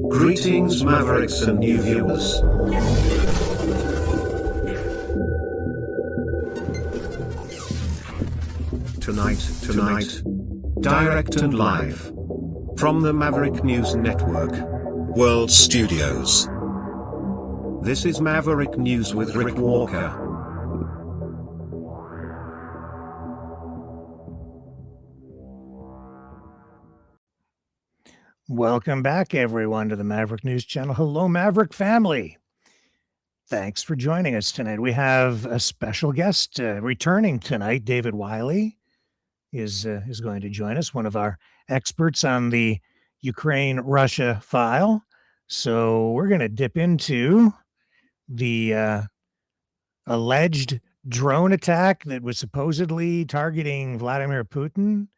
Greetings, Mavericks and new viewers. Tonight, direct and live from the Maverick News Network World Studios. This is Maverick News with Rick Walker. Welcome back, everyone, to the Maverick News Channel. Hello, Maverick family. Thanks for joining us tonight. We have a special guest returning tonight. David Wiley is going to join us, one of our experts on the Ukraine-Russia file. So we're going to dip into the alleged drone attack that was supposedly targeting Vladimir Putin.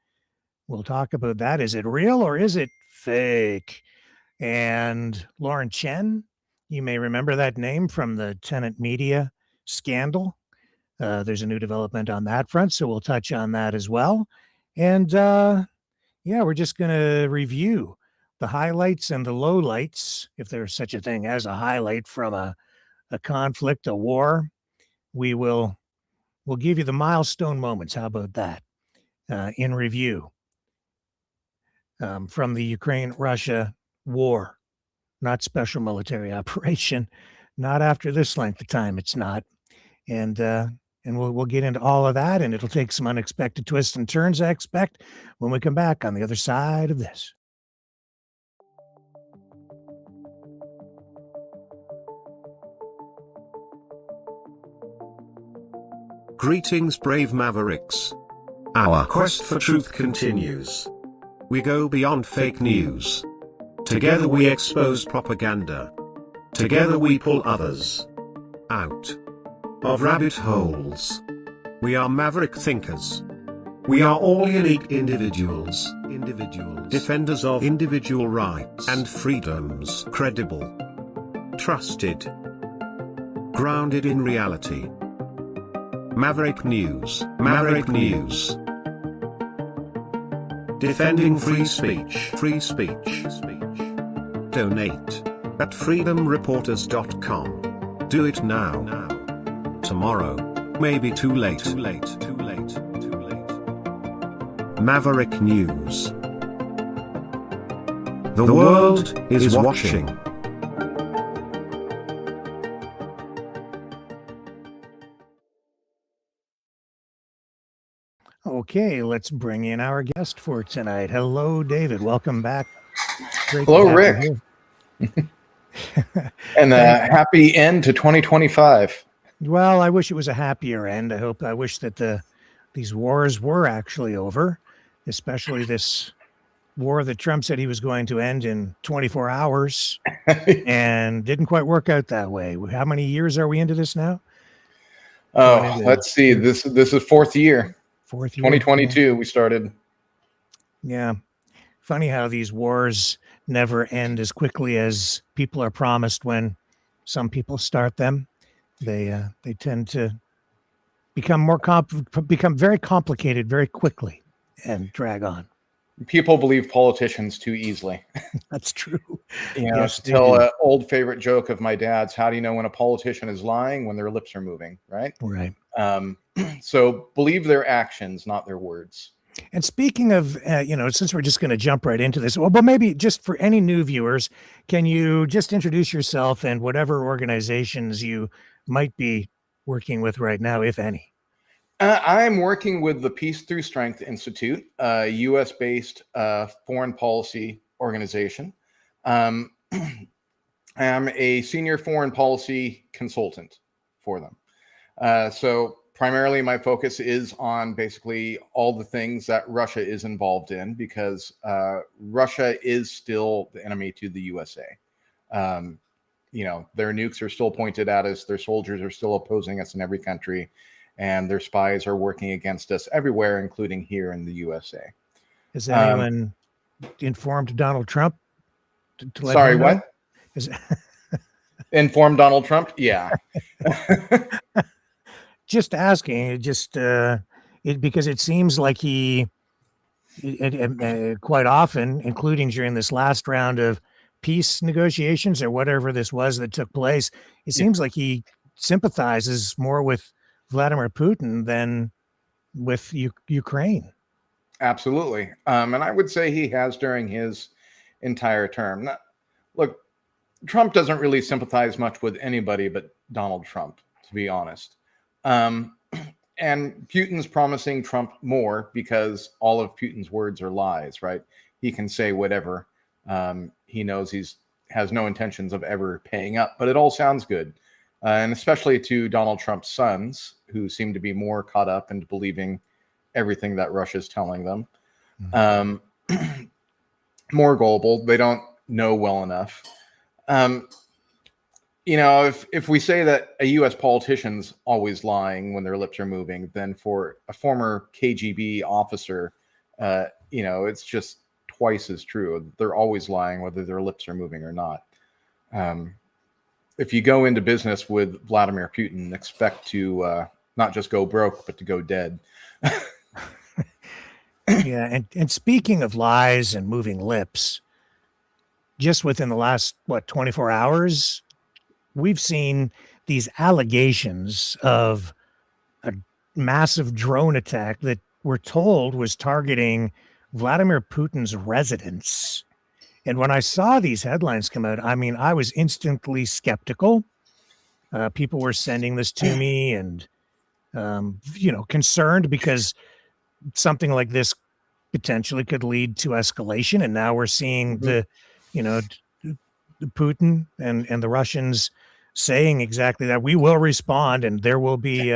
We'll talk about that. Is it real or is it fake? And Lauren Chen, you may remember that name from the Tenant Media scandal. There's a new development on that front, so we'll touch on that as well. And we're just going to review the highlights and the lowlights, if there's such a thing as a highlight from a conflict, a war. We'll give you the milestone moments. How about that? In review. From the Ukraine-Russia war, not special military operation, not after this length of time. It's not, and we'll get into all of that, and it'll take some unexpected twists and turns, I expect, when we come back on the other side of this. Greetings, brave Mavericks. Our quest for truth continues. We go beyond fake news. Together we expose propaganda. Together we pull others out of rabbit holes. We are maverick thinkers. We are all unique individuals, defenders of individual rights and freedoms, credible, trusted, grounded in reality. Maverick News, Maverick News. Defending free speech. Donate at freedomreporters.com. Do it now. Tomorrow may be too late. Maverick News. The world is watching. Okay, let's bring in our guest for tonight. Hello, David. Welcome back. Hello, Rick. And a happy end to 2025. Well, I wish it was a happier end. I wish that these wars were actually over, especially this war that Trump said he was going to end in 24 hours and didn't quite work out that way. How many years are we into this now? Oh, let's see. This is fourth year. 2022 we started. Yeah. Funny how these wars never end as quickly as people are promised when some people start them. They tend to become become very complicated very quickly and drag on. People believe politicians too easly. That's true. Yes, to tell an old favorite joke of my dad's, how do you know when a politician is lying? When their lips are moving, right? Right. So believe their actions, not their words. And speaking of, since we're just going to jump right into this, but maybe just for any new viewers, can you just introduce yourself and whatever organizations you might be working with right now, if any? I'm working with the Peace Through Strength Institute, a U.S.-based foreign policy organization. I'm a senior foreign policy consultant for them. So primarily my focus is on basically all the things that Russia is involved in, because Russia is still the enemy to the USA. Their nukes are still pointed at us. Their soldiers are still opposing us in every country, and their spies are working against us everywhere, including here in the USA. Has anyone informed Donald Trump? To sorry, what? Informed Donald Trump? Yeah. Just asking, because it seems like he quite often, including during this last round of peace negotiations or whatever this was that took place, it seems like he sympathizes more with Vladimir Putin than with Ukraine. Absolutely. And I would say he has during his entire term. Look, Trump doesn't really sympathize much with anybody but Donald Trump, to be honest. And Putin's promising Trump more because all of Putin's words are lies, right? He can say whatever. He knows has no intentions of ever paying up, but it all sounds good. And especially to Donald Trump's sons, who seem to be more caught up into believing everything that Russia's telling them. More gullible. They don't know well enough. If we say that a U.S. politician's always lying when their lips are moving, then for a former KGB officer, it's just twice as true. They're always lying whether their lips are moving or not. If you go into business with Vladimir Putin, expect to not just go broke, but to go dead. Yeah, and speaking of lies and moving lips, just within the last 24 hours, we've seen these allegations of a massive drone attack that we're told was targeting Vladimir Putin's residence. And when I saw these headlines come out, I mean, I was instantly skeptical. People were sending this to me and, concerned because something like this potentially could lead to escalation. And now we're seeing the Putin and the Russians saying exactly that. We will respond and there will be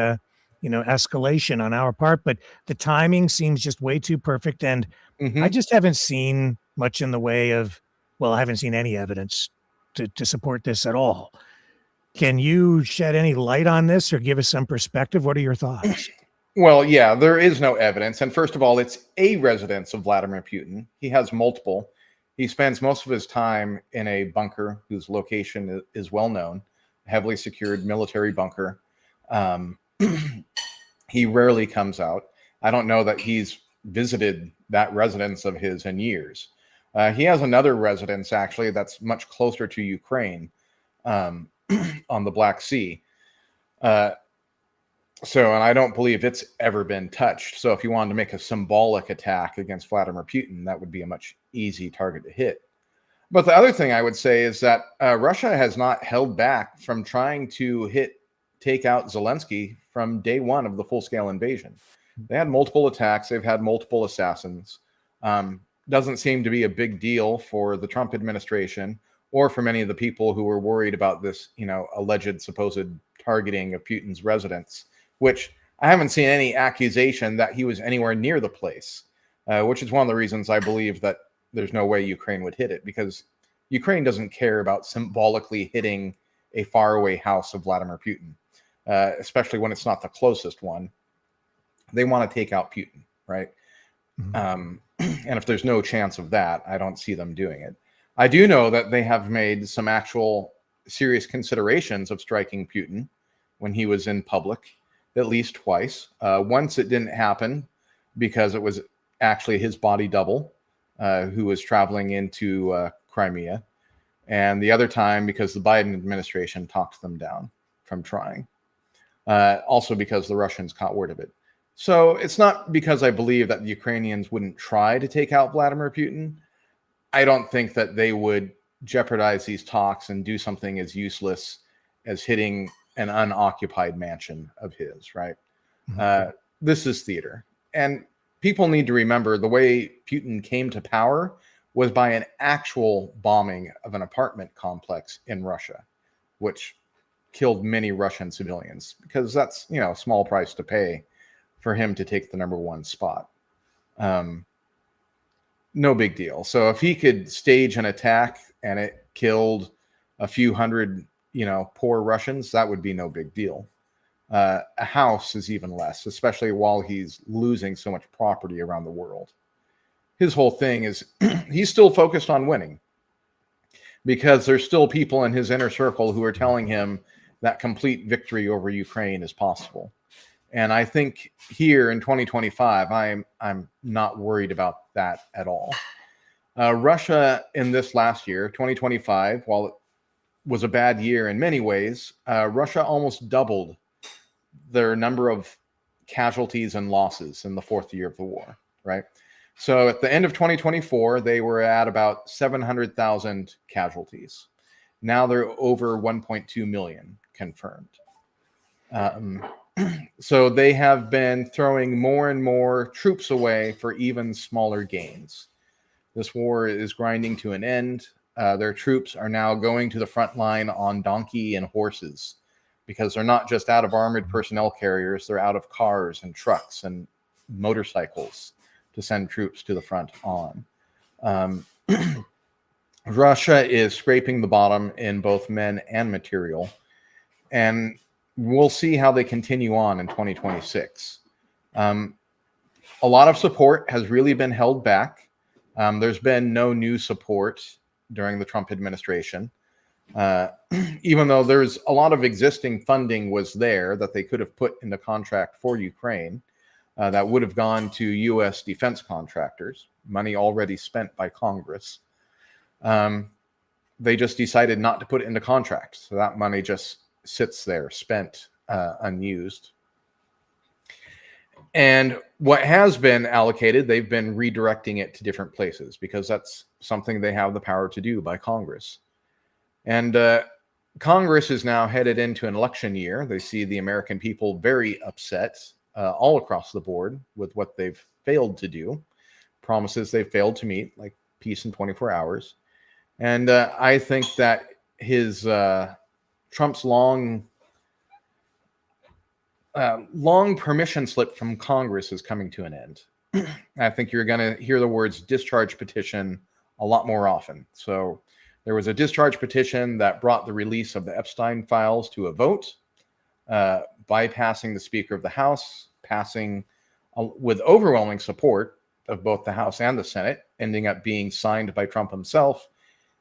escalation on our part, but the timing seems just way too perfect. And I just haven't seen much in the way of, I haven't seen any evidence to support this at all. Can you shed any light on this or give us some perspective? What are your thoughts? Well, yeah, there is no evidence. And first of all, it's a residence of Vladimir Putin. He has multiple. He spends most of his time in a bunker whose location is well known, heavily secured military bunker. He rarely comes out. I don't know that he's visited that residence of his in years. He has another residence, actually, that's much closer to Ukraine on the Black Sea. And I don't believe it's ever been touched. So if you wanted to make a symbolic attack against Vladimir Putin, that would be a much easy target to hit. But the other thing I would say is that Russia has not held back from trying to take out Zelensky from day one of the full-scale invasion. They had multiple attacks. They've had multiple assassins. Doesn't seem to be a big deal for the Trump administration or for many of the people who were worried about this, alleged supposed targeting of Putin's residence, which I haven't seen any accusation that he was anywhere near the place, which is one of the reasons I believe that there's no way Ukraine would hit it, because Ukraine doesn't care about symbolically hitting a faraway house of Vladimir Putin, especially when it's not the closest one. They want to take out Putin, right? And if there's no chance of that, I don't see them doing it. I do know that they have made some actual serious considerations of striking Putin when he was in public, at least twice. Once it didn't happen because it was actually his body double who was traveling into Crimea. And the other time because the Biden administration talked them down from trying. Also because the Russians caught word of it. So it's not because I believe that the Ukrainians wouldn't try to take out Vladimir Putin. I don't think that they would jeopardize these talks and do something as useless as hitting an unoccupied mansion of his, right? This is theater. And people need to remember the way Putin came to power was by an actual bombing of an apartment complex in Russia, which killed many Russian civilians, because that's, a small price to pay for him to take the number one spot. No big deal. So if he could stage an attack and it killed a few hundred, poor Russians, that would be no big deal. A house is even less, especially while he's losing so much property around the world. His whole thing is he's still focused on winning, because there's still people in his inner circle who are telling him that complete victory over Ukraine is possible. And I think here in 2025, I'm not worried about that at all. Russia in this last year, 2025, while it was a bad year in many ways, Russia almost doubled their number of casualties and losses in the fourth year of the war, right? So at the end of 2024, they were at about 700,000 casualties. Now they're over 1.2 million confirmed. So they have been throwing more and more troops away for even smaller gains. This war is grinding to an end. Their troops are now going to the front line on donkey and horses, because they're not just out of armored personnel carriers, they're out of cars and trucks and motorcycles to send troops to the front on. Russia is scraping the bottom in both men and material, and we'll see how they continue on in 2026. A lot of support has really been held back. There's been no new support during the Trump administration. Even though there's a lot of existing funding was there that they could have put in the contract for Ukraine, that would have gone to U.S. defense contractors, money already spent by Congress. They just decided not to put it in the contract. So that money just sits there, spent, unused. And what has been allocated, they've been redirecting it to different places, because that's something they have the power to do by Congress. And Congress is now headed into an election year. They see the American people very upset all across the board with what they've failed to do, promises they've failed to meet, like peace in 24 hours. And I think that Trump's long permission slip from Congress is coming to an end. I think you're going to hear the words discharge petition a lot more often. So there was a discharge petition that brought the release of the Epstein files to a vote, bypassing the Speaker of the House, passing with overwhelming support of both the House and the Senate, ending up being signed by Trump himself,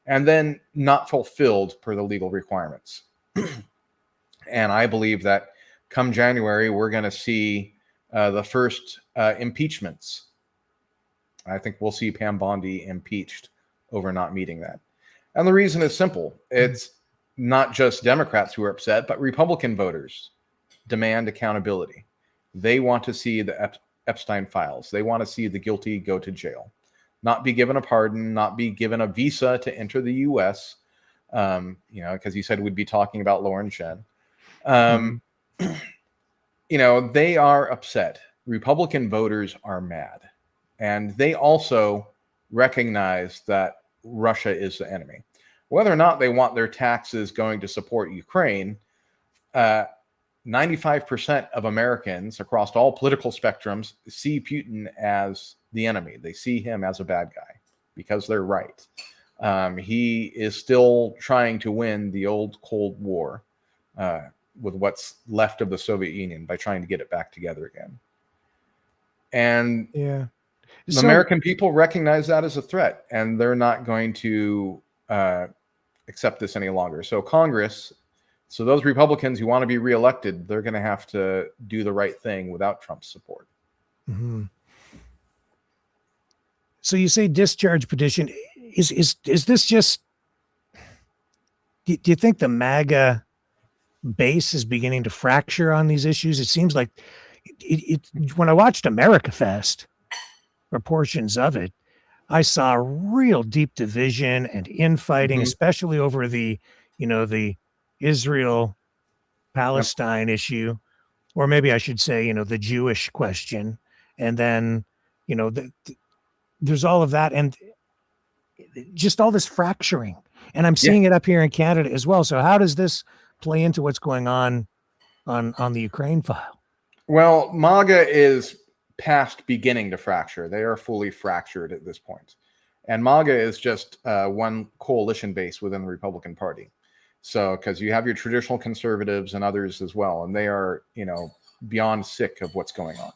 and then not fulfilled per the legal requirements. And I believe that come January, we're going to see the first impeachments. I think we'll see Pam Bondi impeached over not meeting that. And the reason is simple. It's not just Democrats who are upset, but Republican voters demand accountability. They want to see the Epstein files. They want to see the guilty go to jail, not be given a pardon, not be given a visa to enter the U.S., because he said we'd be talking about Lauren Shen. They are upset. Republican voters are mad. And they also recognize that Russia is the enemy. Whether or not they want their taxes going to support Ukraine, 95% of Americans across all political spectrums see Putin as the enemy. They see him as a bad guy because they're right. He is still trying to win the old Cold War with what's left of the Soviet Union by trying to get it back together again. And the American people recognize that as a threat, and they're not going to accept this any longer. So Congress, so those Republicans who want to be reelected, they're going to have to do the right thing without Trump's support. Mm-hmm. So you say discharge petition. Is this just, do you think the MAGA base is beginning to fracture on these issues? It seems like when I watched America Fest, or portions of it, I saw real deep division and infighting, especially over the Israel Palestine issue, or maybe I should say, the Jewish question. And then, there's all of that and just all this fracturing. And I'm seeing it up here in Canada as well. So how does this play into what's going on the Ukraine file? Well, MAGA is past beginning to fracture. They are fully fractured at this point. And MAGA is just one coalition base within the Republican Party. So, because you have your traditional conservatives and others as well, and they are, beyond sick of what's going on.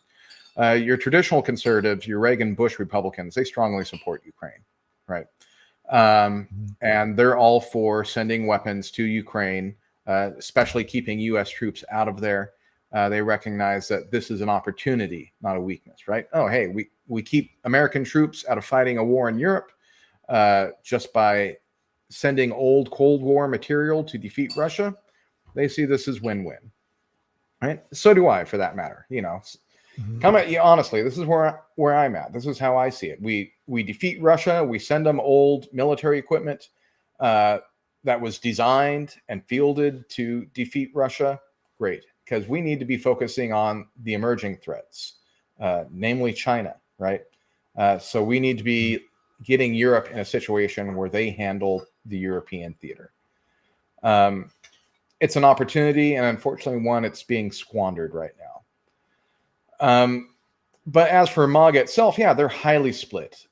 Your traditional conservatives, your Reagan-Bush Republicans, they strongly support Ukraine, right? And they're all for sending weapons to Ukraine, especially keeping U.S. troops out of there. They recognize that this is an opportunity, not a weakness, right? Oh, hey, we keep American troops out of fighting a war in Europe just by sending old Cold War material to defeat Russia. They see this as win-win, right? So do I, for that matter. Come at you honestly. This is where I'm at. This is how I see it. We defeat Russia. We send them old military equipment that was designed and fielded to defeat Russia. Great, because we need to be focusing on the emerging threats, namely China, right? So we need to be getting Europe in a situation where they handle the European theater. It's an opportunity, and unfortunately one it's being squandered right now. But as for MAGA itself, yeah, they're highly split.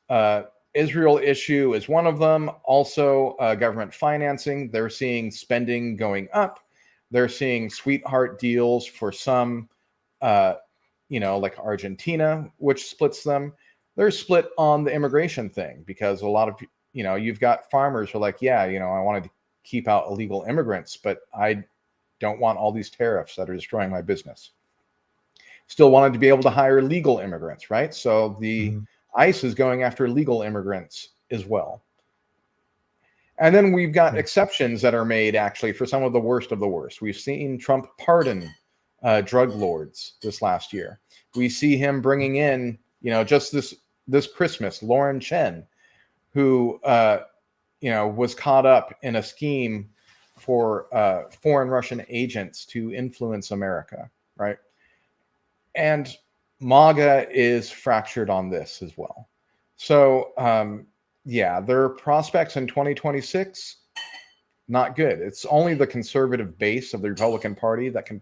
Israel issue is one of them. Also, government financing. They're seeing spending going up. They're seeing sweetheart deals for some, like Argentina, which splits them. They're split on the immigration thing because a lot of, you've got farmers who are like, yeah, I wanted to keep out illegal immigrants, but I don't want all these tariffs that are destroying my business. Still wanted to be able to hire legal immigrants, right? So the ICE is going after legal immigrants as well. And then we've got exceptions that are made actually for some of the worst of the worst. We've seen Trump pardon drug lords this last year. We see him bringing in, just this Christmas, Lauren Chen, who, was caught up in a scheme for foreign Russian agents to influence America, right? And MAGA is fractured on this as well. So, their prospects in 2026, not good. It's only the conservative base of the Republican Party that can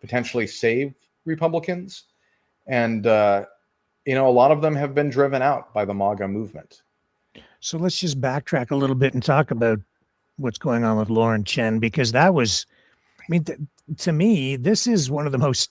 potentially save Republicans. And, a lot of them have been driven out by the MAGA movement. So let's just backtrack a little bit and talk about what's going on with Lauren Chen, because that was, to me, this is one of the most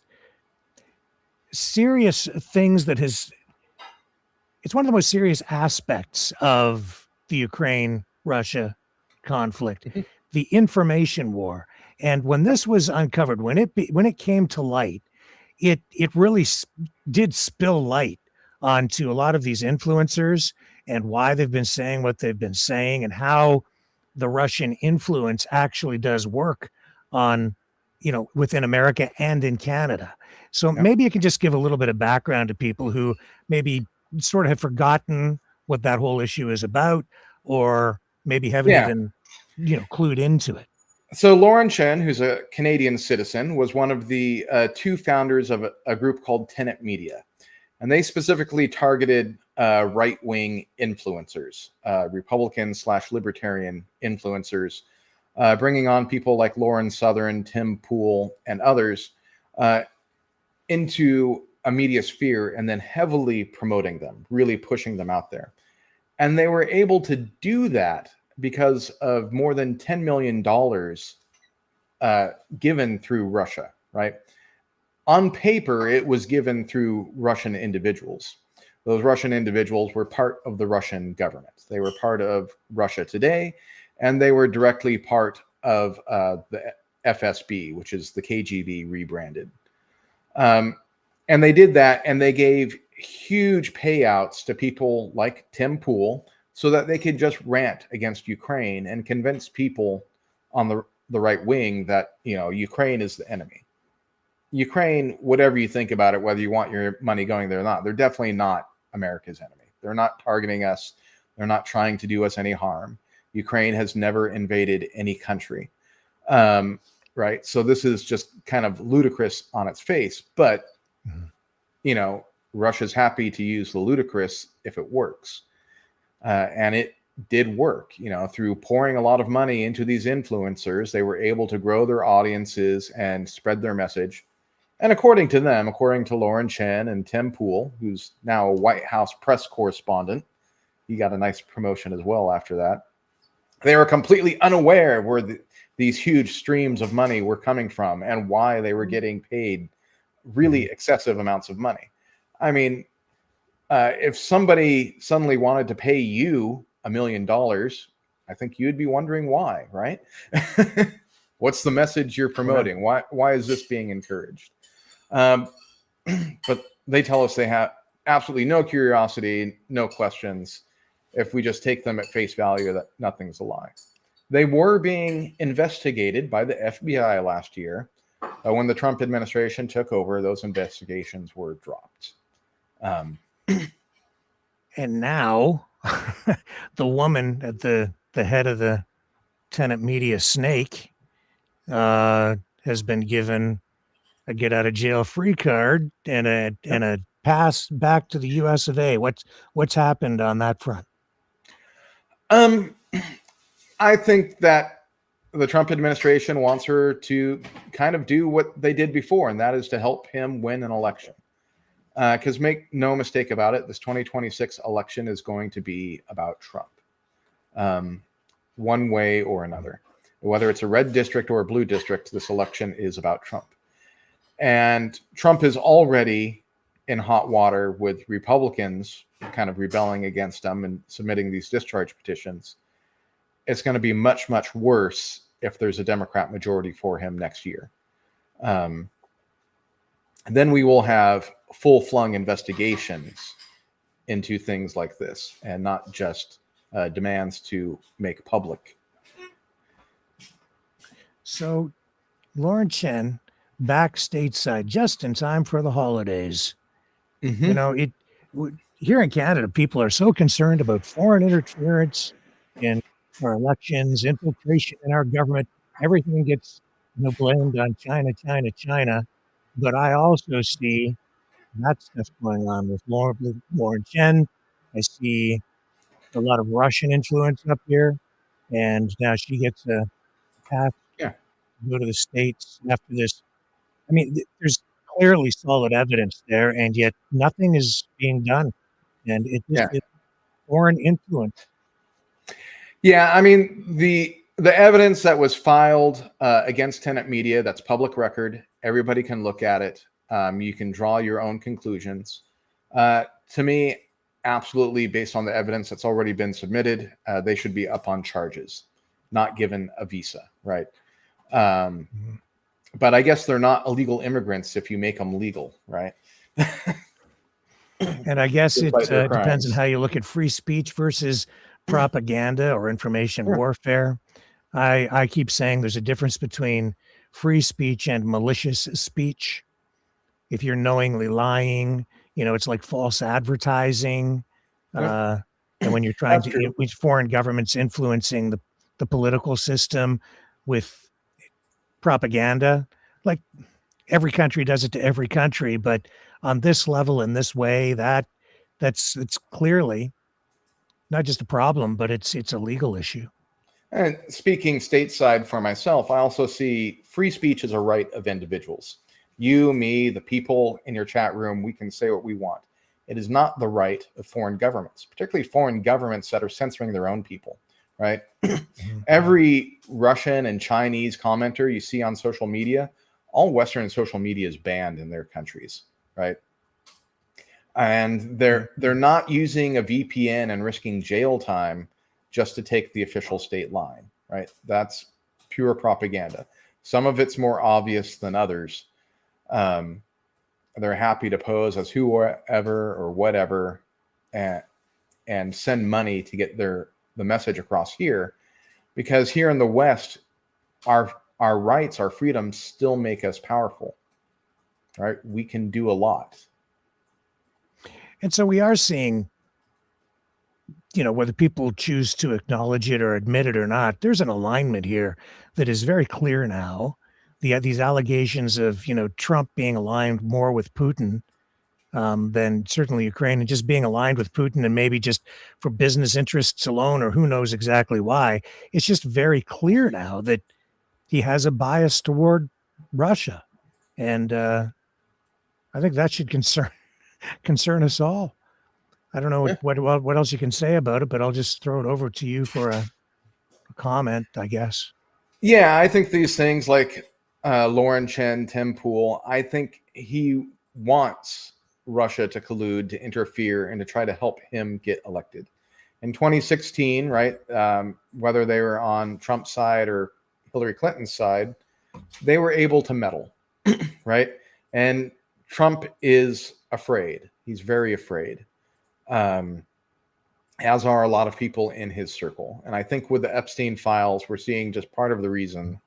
serious things it's one of the most serious aspects of the Ukraine-Russia conflict, the information war. And when this was uncovered, when it came to light, it really did spill light onto a lot of these influencers and why they've been saying what they've been saying and how the Russian influence actually does work on, within America and in Canada. So maybe you can just give a little bit of background to people who maybe sort of have forgotten what that whole issue is about, or maybe haven't even, clued into it. So Lauren Chen, who's a Canadian citizen, was one of the two founders of a group called Tenet Media. And they specifically targeted right-wing influencers, Republican/libertarian influencers, bringing on people like Lauren Southern, Tim Pool, and others into a media sphere and then heavily promoting them, really pushing them out there. And they were able to do that because of more than $10 million given through Russia, right? On paper, it was given through Russian individuals. Those Russian individuals were part of the Russian government. They were part of Russia Today, and they were directly part of the FSB, which is the KGB rebranded. And they did that, and they gave huge payouts to people like Tim Pool so that they could just rant against Ukraine and convince people on the right wing that, Ukraine is the enemy. Ukraine, whatever you think about it, whether you want your money going there or not, they're definitely not America's enemy. They're not targeting us. They're not trying to do us any harm. Ukraine has never invaded any country. Right. So this is just kind of ludicrous on its face, but Russia's happy to use the ludicrous if it works. And it did work, through pouring a lot of money into these influencers. They were able to grow their audiences and spread their message. And according to them, according to Lauren Chen and Tim Pool, who's now a White House press correspondent, he got a nice promotion as well after that. They were completely unaware where these huge streams of money were coming from and why they were getting paid really excessive amounts of money. I mean, if somebody suddenly wanted to pay you $1 million, I think you'd be wondering why, right? What's the message you're promoting? Why is this being encouraged? Um, but they tell us they have absolutely no curiosity, no questions. If we just take them at face value, that nothing's a lie. They were being investigated by the FBI last year. When the Trump administration took over, those investigations were dropped. And now the woman at the head of the tenant media snake has been given a get out of jail free card and a pass back to the US of A. What's happened on that front? I think that the Trump administration wants her to kind of do what they did before, and that is to help him win an election. Because make no mistake about it, this 2026 election is going to be about Trump, one way or another. Whether it's a red district or a blue district, this election is about Trump. And Trump is already in hot water with Republicans kind of rebelling against him and submitting these discharge petitions. It's going to be much, much worse if there's a Democrat majority for him next year. Then we will have full-flung investigations into things like this and not just demands to make public. So Lauren Chen back stateside just in time for the holidays. Mm-hmm. You know, here in Canada, people are so concerned about foreign interference in our elections, infiltration in our government. Everything gets blamed on China. But I also see that stuff going on with Lauren Chen. I see a lot of Russian influence up here, and now she gets a pass to go to the States after this. I mean, there's clearly solid evidence there, and yet nothing is being done. And it just is foreign influence. Yeah, I mean, the evidence that was filed against tenant media, that's public record. Everybody can look at it. You can draw your own conclusions. To me, absolutely, based on the evidence that's already been submitted, they should be up on charges, not given a visa, right? But I guess they're not illegal immigrants if you make them legal, right? And I guess it depends on how you look at free speech versus propaganda or information warfare. I keep saying there's a difference between free speech and malicious speech. If you're knowingly lying, it's like false advertising. And when you're trying with foreign governments influencing the political system with propaganda, like every country does it to every country, but on this level, in this way, it's clearly not just a problem, but it's a legal issue. And speaking stateside for myself, I also see free speech as a right of individuals. You, me, the people in your chat room, we can say what we want. It is not the right of foreign governments, particularly foreign governments that are censoring their own people, right? Every Russian and Chinese commenter you see on social media, all Western social media is banned in their countries, right? And they're not using a VPN and risking jail time just to take the official state line, right? That's pure propaganda. Some of it's more obvious than others. They're happy to pose as whoever or whatever and send money to get the message across here, because here in the West, our rights, our freedoms still make us powerful, right? We can do a lot. And so we are seeing, whether people choose to acknowledge it or admit it or not, there's an alignment here that is very clear now. These allegations of, Trump being aligned more with Putin than certainly Ukraine, and just being aligned with Putin and maybe just for business interests alone, or who knows exactly why. It's just very clear now that he has a bias toward Russia. And I think that should concern us all. I don't know what else you can say about it, but I'll just throw it over to you for a comment, I guess. Yeah, I think these things like Lauren Chen, Tim Pool, I think he wants Russia to collude, to interfere, and to try to help him get elected. In 2016, right, whether they were on Trump's side or Hillary Clinton's side, they were able to meddle, right? And Trump is afraid. He's very afraid, as are a lot of people in his circle. And I think with the Epstein files, we're seeing just part of the reason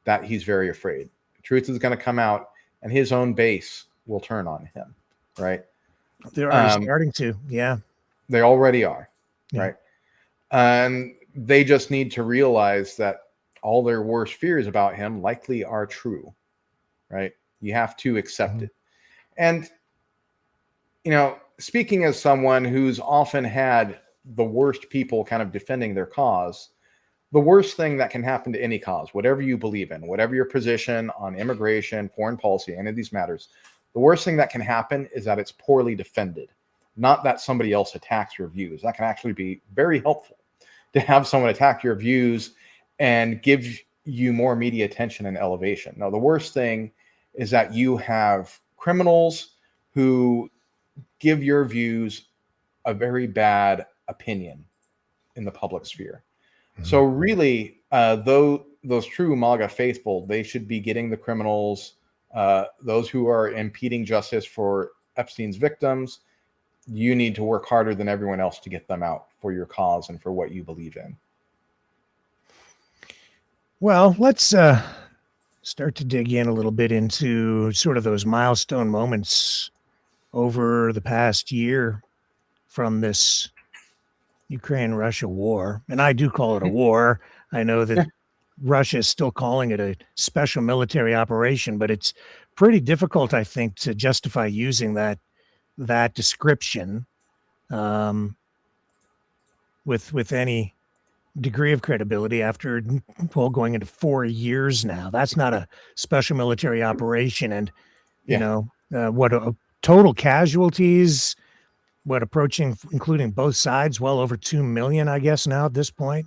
that he's very afraid. The truth is going to come out, and his own base will turn on him, right? They're already starting to, yeah. They already are, Yeah. right? And they just need to realize that all their worst fears about him likely are true, right? You have to accept it. And, you know, speaking as someone who's often had the worst people kind of defending their cause, the worst thing that can happen to any cause, whatever you believe in, whatever your position on immigration, foreign policy, any of these matters, the worst thing that can happen is that it's poorly defended, not that somebody else attacks your views. That can actually be very helpful to have someone attack your views and give you more media attention and elevation. Now, the worst thing is that you have criminals who give your views a very bad opinion in the public sphere. So really, those true MAGA faithful, they should be getting the criminals, those who are impeding justice for Epstein's victims. You need to work harder than everyone else to get them out for your cause and for what you believe in. Well, let's start to dig in a little bit into sort of those milestone moments over the past year from this Ukraine-Russia war. And I do call it a war. I know that Russia is still calling it a special military operation, but it's pretty difficult, I think, to justify using that description with any degree of credibility after, well, going into 4 years now. That's not a special military operation. And, you know, what total casualties, approaching, including both sides, well over 2 million, I guess, now at this point.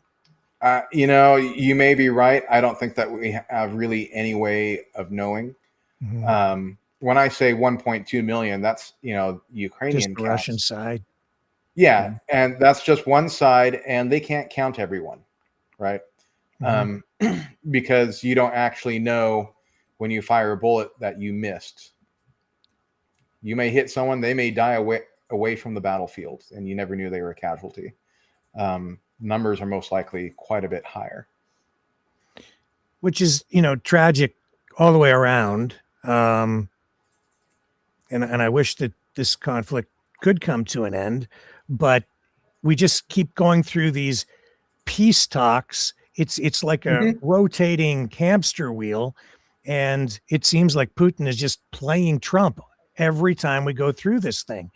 You know, you may be right. I don't think that we have really any way of knowing. When I say 1.2 million, that's, you know, Ukrainian just the Russian side. Yeah, and that's just one side, and they can't count everyone, right? Because you don't actually know when you fire a bullet that you missed. You may hit someone, they may die away from the battlefield, and you never knew they were a casualty. Numbers are most likely quite a bit higher. Which is, you know, tragic all the way around. And I wish that this conflict could come to an end, but we just keep going through these peace talks. It's like a rotating hamster wheel, and it seems like Putin is just playing Trump every time we go through this thing,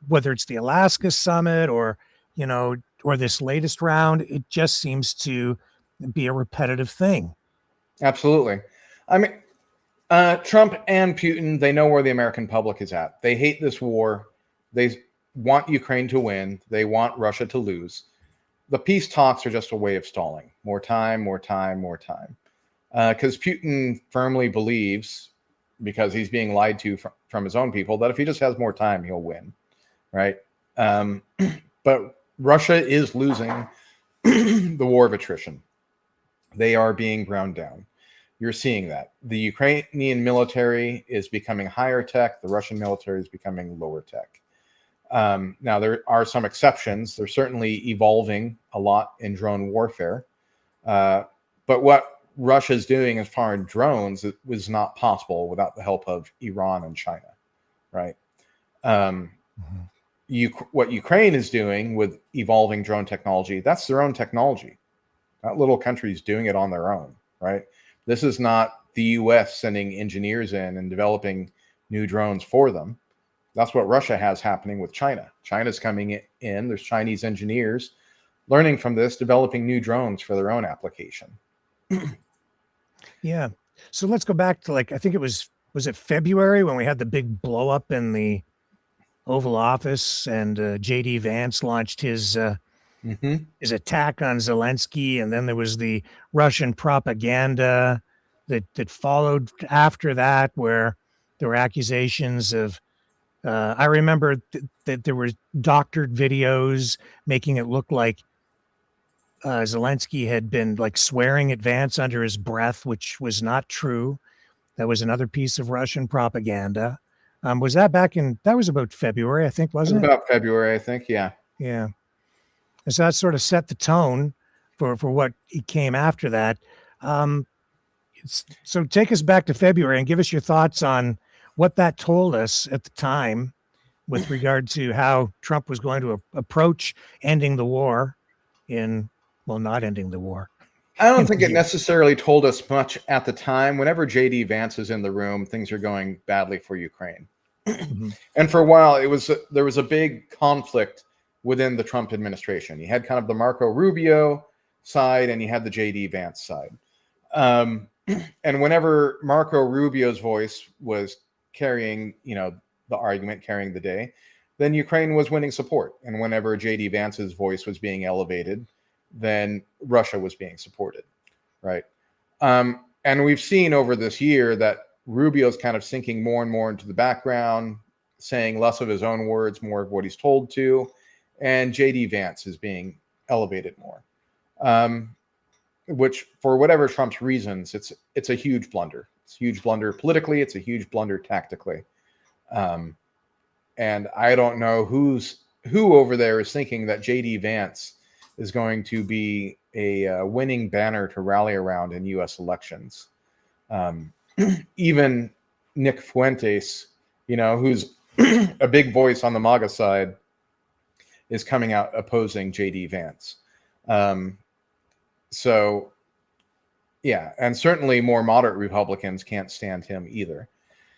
whether it's the Alaska summit or, you know, or this latest round. It just seems to be a repetitive thing. Absolutely. I mean, Trump and Putin, they know where the American public is at. They hate this war. They want Ukraine to win. They want Russia to lose. The peace talks are just a way of stalling. More time, more time, more time. Because Putin firmly believes, because he's being lied to from his own people, that if he just has more time, he'll win, right? But Russia is losing the war of attrition. They are being ground down. You're seeing that. The Ukrainian military is becoming higher tech. The Russian military is becoming lower tech. Now, there are some exceptions. They're certainly evolving a lot in drone warfare. But what Russia is doing as far as drones, it was not possible without the help of Iran and China, right? What Ukraine is doing with evolving drone technology, that's their own technology. That little country is doing it on their own, right? This is not the U.S. sending engineers in and developing new drones for them. That's what Russia has happening with China. China's coming in. There's Chinese engineers learning from this, developing new drones for their own application. Yeah. So let's go back to, like, I think it was it February when we had the big blow up in the Oval Office, and J.D. Vance launched his attack on Zelensky, and then there was the Russian propaganda that followed after that, where there were accusations of, I remember that there were doctored videos making it look like Zelensky had been, like, swearing at Vance under his breath, which was not true. That was another piece of Russian propaganda. Was that that was about February, I think, wasn't it? About February, I think. Yeah. Yeah. And so that sort of set the tone for what came after that. Um, so take us back to February and give us your thoughts on what that told us at the time with regard to how Trump was going to approach ending the war not ending the war. I don't think it necessarily told us much at the time. Whenever JD Vance is in the room, things are going badly for Ukraine. Mm-hmm. And for a while, there was a big conflict within the Trump administration. You had kind of the Marco Rubio side, and you had the JD Vance side. And whenever Marco Rubio's voice was carrying, the argument, carrying the day, then Ukraine was winning support. And whenever JD Vance's voice was being elevated, then Russia was being supported, right? And we've seen over this year that Rubio's kind of sinking more and more into the background, saying less of his own words, more of what he's told to, and JD Vance is being elevated more, which, for whatever Trump's reasons, it's a huge blunder. It's a huge blunder politically. It's a huge blunder tactically. And I don't know who over there is thinking that JD Vance is going to be a winning banner to rally around in U.S. elections. Even Nick Fuentes, who's a big voice on the MAGA side, is coming out opposing JD Vance. So, yeah, and certainly more moderate Republicans can't stand him either.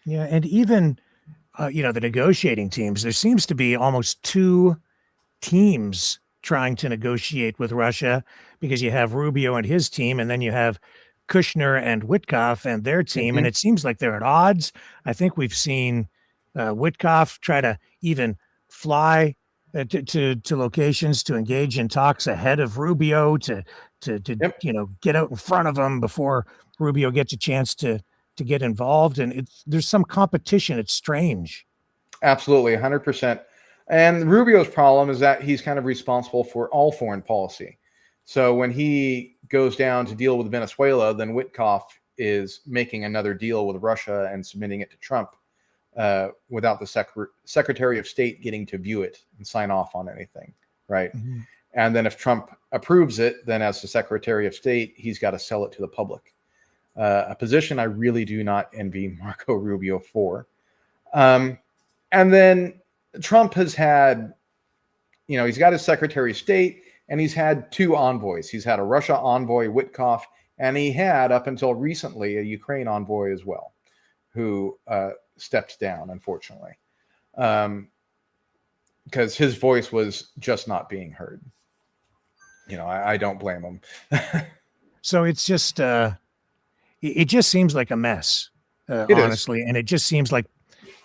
Yeah, and even, the negotiating teams, there seems to be almost two teams trying to negotiate with Russia, because you have Rubio and his team, and then you have Kushner and Witkoff and their team, mm-hmm. and it seems like they're at odds. I think we've seen Witkoff try to even fly to locations to engage in talks ahead of Rubio to yep. Get out in front of him before Rubio gets a chance to get involved. And there's some competition. It's strange. Absolutely, 100%. And Rubio's problem is that he's kind of responsible for all foreign policy. So when he goes down to deal with Venezuela, then Witkoff is making another deal with Russia and submitting it to Trump without the Secretary of State getting to view it and sign off on anything, right? Mm-hmm. And then if Trump approves it, then as the Secretary of State, he's got to sell it to the public. A position I really do not envy Marco Rubio for. And then Trump has had, he's got his Secretary of State, and he's had two envoys. He's had a Russia envoy, Witkoff, and he had, up until recently, a Ukraine envoy as well, who stepped down, unfortunately, because his voice was just not being heard. I don't blame him. So it's just, it just seems like a mess, honestly. And it just seems like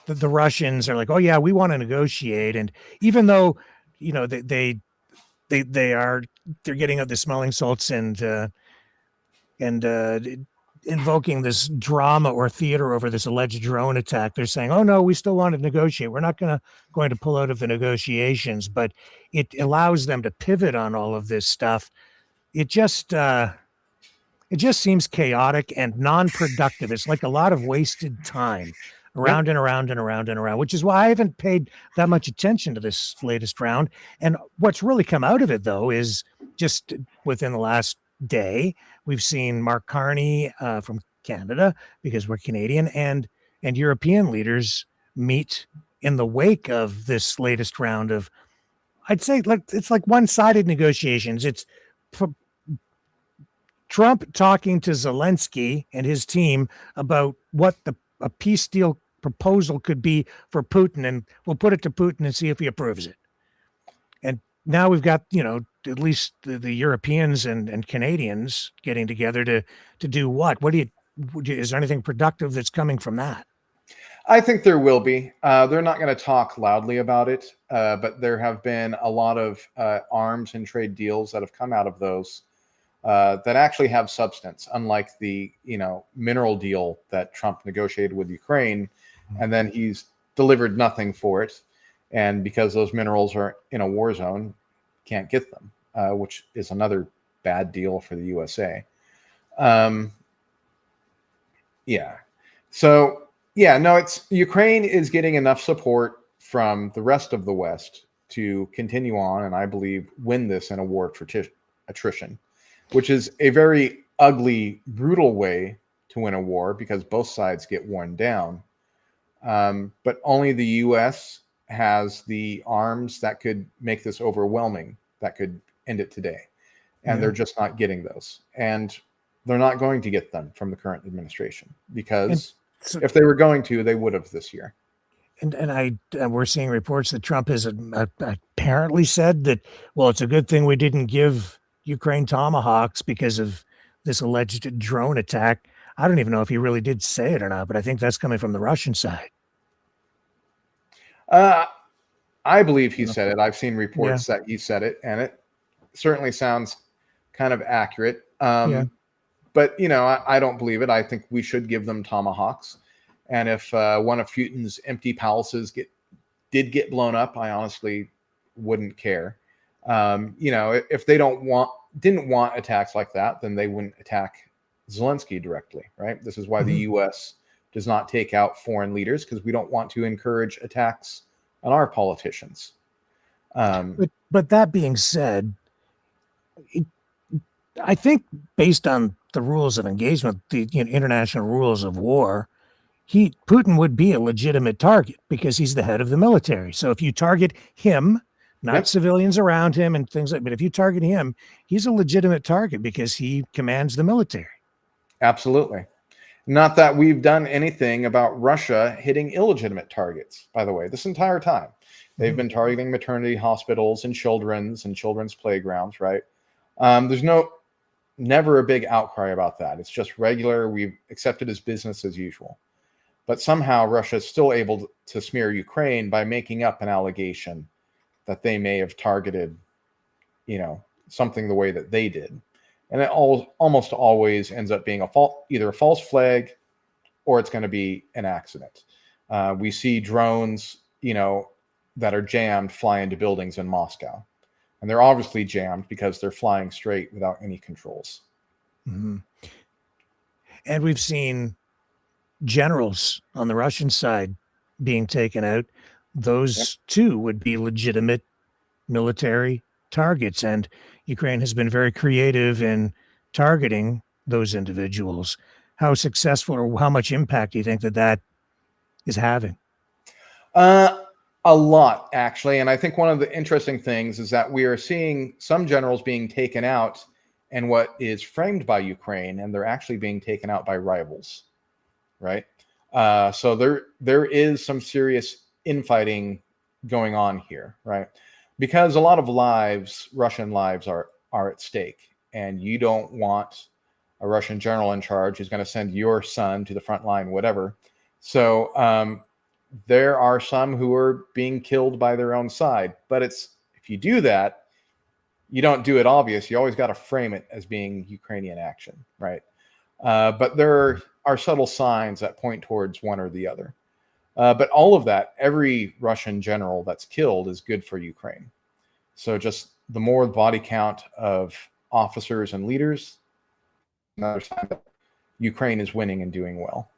the Russians are like, oh yeah, we want to negotiate. And even though, they're getting out the smelling salts and invoking this drama or theater over this alleged drone attack, they're saying, oh no, we still want to negotiate. We're not going to pull out of the negotiations, but it allows them to pivot on all of this stuff. It just seems chaotic and non-productive. It's like a lot of wasted time around and around and around and around, which is why I haven't paid that much attention to this latest round. And what's really come out of it, though, is just within the last day, we've seen Mark Carney from Canada, because we're Canadian, and European leaders meet in the wake of this latest round of, I'd say, it's like one-sided negotiations. It's Trump talking to Zelensky and his team about what a peace deal proposal could be for Putin, and we'll put it to Putin and see if he approves it. And now we've got, at least the Europeans and Canadians getting together to do what? Is there anything productive that's coming from that? I think there will be. They're not going to talk loudly about it, but there have been a lot of arms and trade deals that have come out of those that actually have substance, unlike the mineral deal that Trump negotiated with Ukraine, and then he's delivered nothing for it. And because those minerals are in a war zone, can't get them, which is another bad deal for the USA. Yeah. So, Yeah, no, it's Ukraine is getting enough support from the rest of the West to continue on, and I believe win this in a war of attrition, which is a very ugly, brutal way to win a war because both sides get worn down. But only the U.S. has the arms that could make this overwhelming, that could end it today. And they're just not getting those. And they're not going to get them from the current administration because if they were going to, they would have this year. And we're seeing reports that Trump has apparently said that, well, it's a good thing we didn't give Ukraine Tomahawks because of this alleged drone attack. I don't even know if he really did say it or not, but I think that's coming from the Russian side. I believe he said it. I've seen reports that he said it, and it certainly sounds kind of accurate. But, I don't believe it. I think we should give them Tomahawks. And if one of Putin's empty palaces did get blown up, I honestly wouldn't care. If they didn't want attacks like that, then they wouldn't attack Zelensky directly, right? This is why the U.S. does not take out foreign leaders, because we don't want to encourage attacks on our politicians. But that being said, I think based on the rules of engagement, the international rules of war, Putin would be a legitimate target because he's the head of the military. So if you target him, not civilians around him and things like, but if you target him, he's a legitimate target because he commands the military. Absolutely. Not that we've done anything about Russia hitting illegitimate targets, by the way, this entire time. They've been targeting maternity hospitals and children's playgrounds, right? There's never a big outcry about that. It's just regular. We've accepted as business as usual. But somehow Russia is still able to smear Ukraine by making up an allegation that they may have targeted, something the way that they did. And it almost always ends up being either a false flag or it's going to be an accident. We see drones, that are jammed fly into buildings in Moscow. And they're obviously jammed because they're flying straight without any controls. And we've seen generals on the Russian side being taken out. Those too would be legitimate military targets. And Ukraine has been very creative in targeting those individuals. How successful or how much impact do you think that is having? A lot, actually. And I think one of the interesting things is that we are seeing some generals being taken out in what is framed by Ukraine, and they're actually being taken out by rivals, right? So there is some serious infighting going on here, right? Because a lot of Russian lives are at stake, and you don't want a Russian general in charge who's going to send your son to the front line, whatever. So there are some who are being killed by their own side. But if you do that, you don't do it obvious. You always got to frame it as being Ukrainian action, right? But there are subtle signs that point towards one or the other. But all of that, every Russian general that's killed is good for Ukraine. So just the more body count of officers and leaders, another sign that Ukraine is winning and doing well.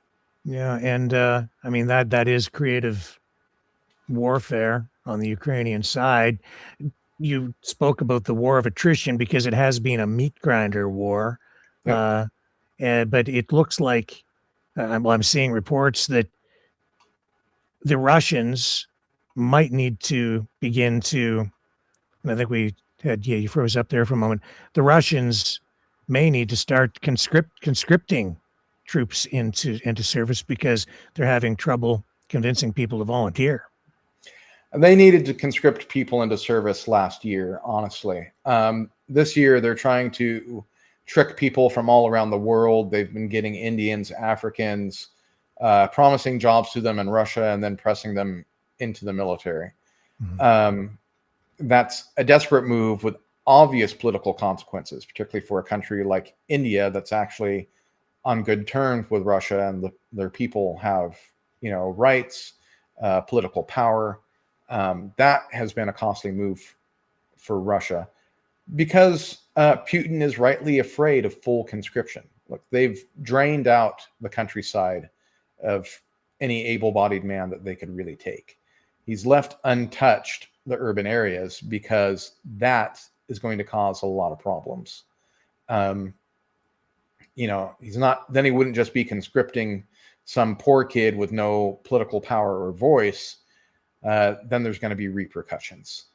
Yeah, and I mean that is creative warfare on the Ukrainian side. You spoke about the war of attrition because it has been a meat grinder war, but it looks like I'm seeing reports that the Russians might need to begin to. And I think we had you froze up there for a moment. The Russians may need to start conscripting troops into service because they're having trouble convincing people to volunteer. They needed to conscript people into service last year, honestly. This year, they're trying to trick people from all around the world. They've been getting Indians, Africans, promising jobs to them in Russia and then pressing them into the military. That's a desperate move with obvious political consequences, particularly for a country like India that's actually on good terms with Russia, and their people have, rights, political power. That has been a costly move for Russia because Putin is rightly afraid of full conscription. Look, they've drained out the countryside of any able-bodied man that they could really take. He's left untouched the urban areas because that is going to cause a lot of problems. He's not, then he wouldn't just be conscripting some poor kid with no political power or voice. Then there's going to be repercussions.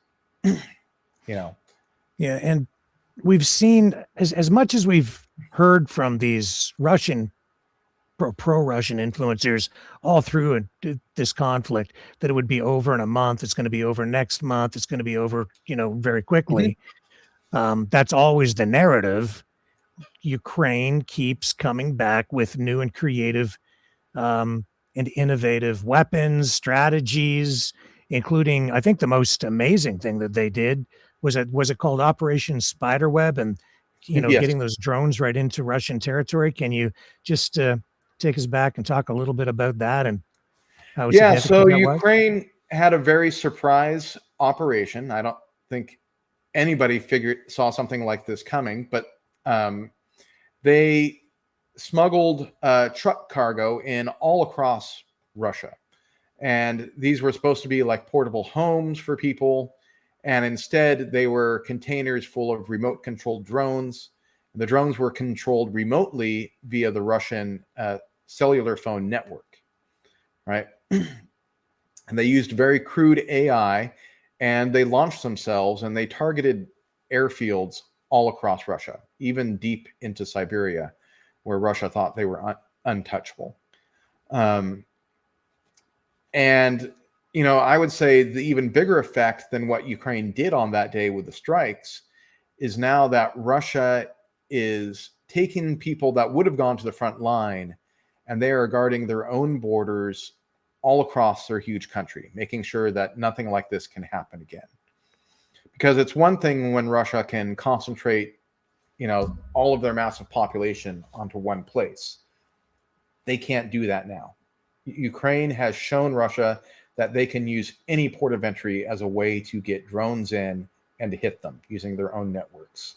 Yeah, and we've seen as much as we've heard from these Russian pro-Russian influencers all through this conflict that it would be over in a month. It's going to be over next month. It's going to be over, very quickly. That's always the narrative. Ukraine keeps coming back with new and creative and innovative weapons, strategies, including, I think the most amazing thing that they did was it called Operation Spiderweb, and Yes. getting those drones right into Russian territory. Can you just take us back and talk a little bit about that and how significant so that was? Ukraine had a very surprise operation. I don't think anybody saw something like this coming, but they smuggled truck cargo in all across Russia. And these were supposed to be like portable homes for people. And instead, they were containers full of remote controlled drones. The drones were controlled remotely via the Russian cellular phone network, right? And they used very crude AI, and they launched themselves, and they targeted airfields all across Russia, even deep into Siberia, where Russia thought they were untouchable. And, I would say the even bigger effect than what Ukraine did on that day with the strikes is now that Russia is taking people that would have gone to the front line, and they are guarding their own borders all across their huge country, making sure that nothing like this can happen again. Because it's one thing when Russia can concentrate, all of their massive population onto one place. They can't do that now. Ukraine has shown Russia that they can use any port of entry as a way to get drones in and to hit them using their own networks.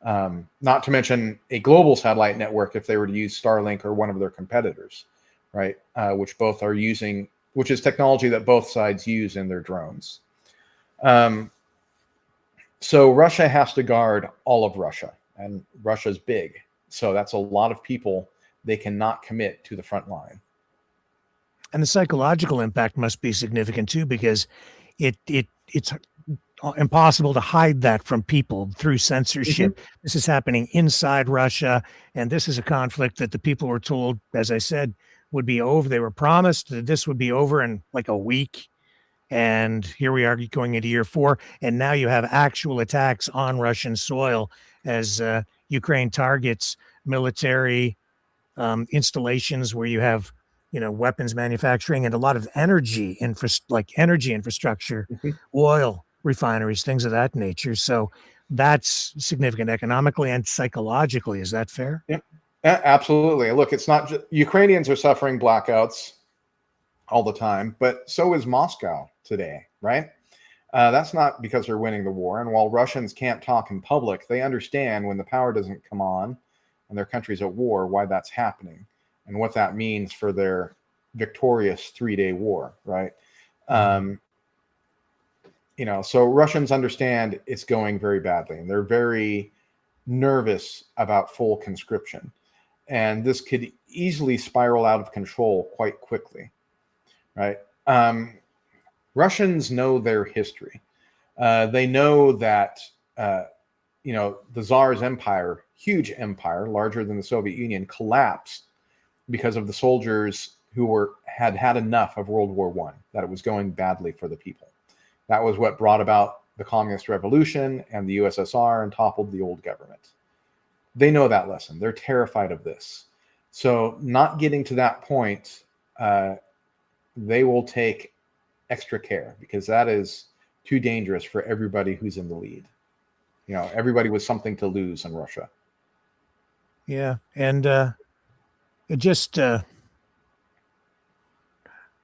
Not to mention a global satellite network if they were to use Starlink or one of their competitors, right? Which both are using, which is technology that both sides use in their drones. So Russia has to guard all of Russia, and Russia's big. So that's a lot of people they cannot commit to the front line. And the psychological impact must be significant too, because it's impossible to hide that from people through censorship. This is happening inside Russia, and this is a conflict that the people were told, as I said, would be over. They were promised that this would be over in like a week, and here we are going into year 4, and now you have actual attacks on Russian soil as Ukraine targets military installations where you have weapons manufacturing and a lot of energy infrastructure, oil refineries, things of that nature. So that's significant economically and psychologically. Is that fair? Yeah, absolutely. Look, it's not just Ukrainians are suffering blackouts all the time, but so is Moscow today, right? That's not because they're winning the war. And while Russians can't talk in public, they understand when the power doesn't come on and their country's at war, why that's happening and what that means for their victorious 3-day war, right? So Russians understand it's going very badly, and they're very nervous about full conscription. And this could easily spiral out of control quite quickly, right? Russians know their history. They know that, the Tsar's empire, huge empire, larger than the Soviet Union, collapsed because of the soldiers who had had enough of World War I, that it was going badly for the people. That was what brought about the Communist Revolution and the USSR and toppled the old government. They know that lesson. They're terrified of this. So not getting to that point, they will take extra care, because that is too dangerous for everybody who's in the lead. Everybody with something to lose in Russia. Yeah. And it just,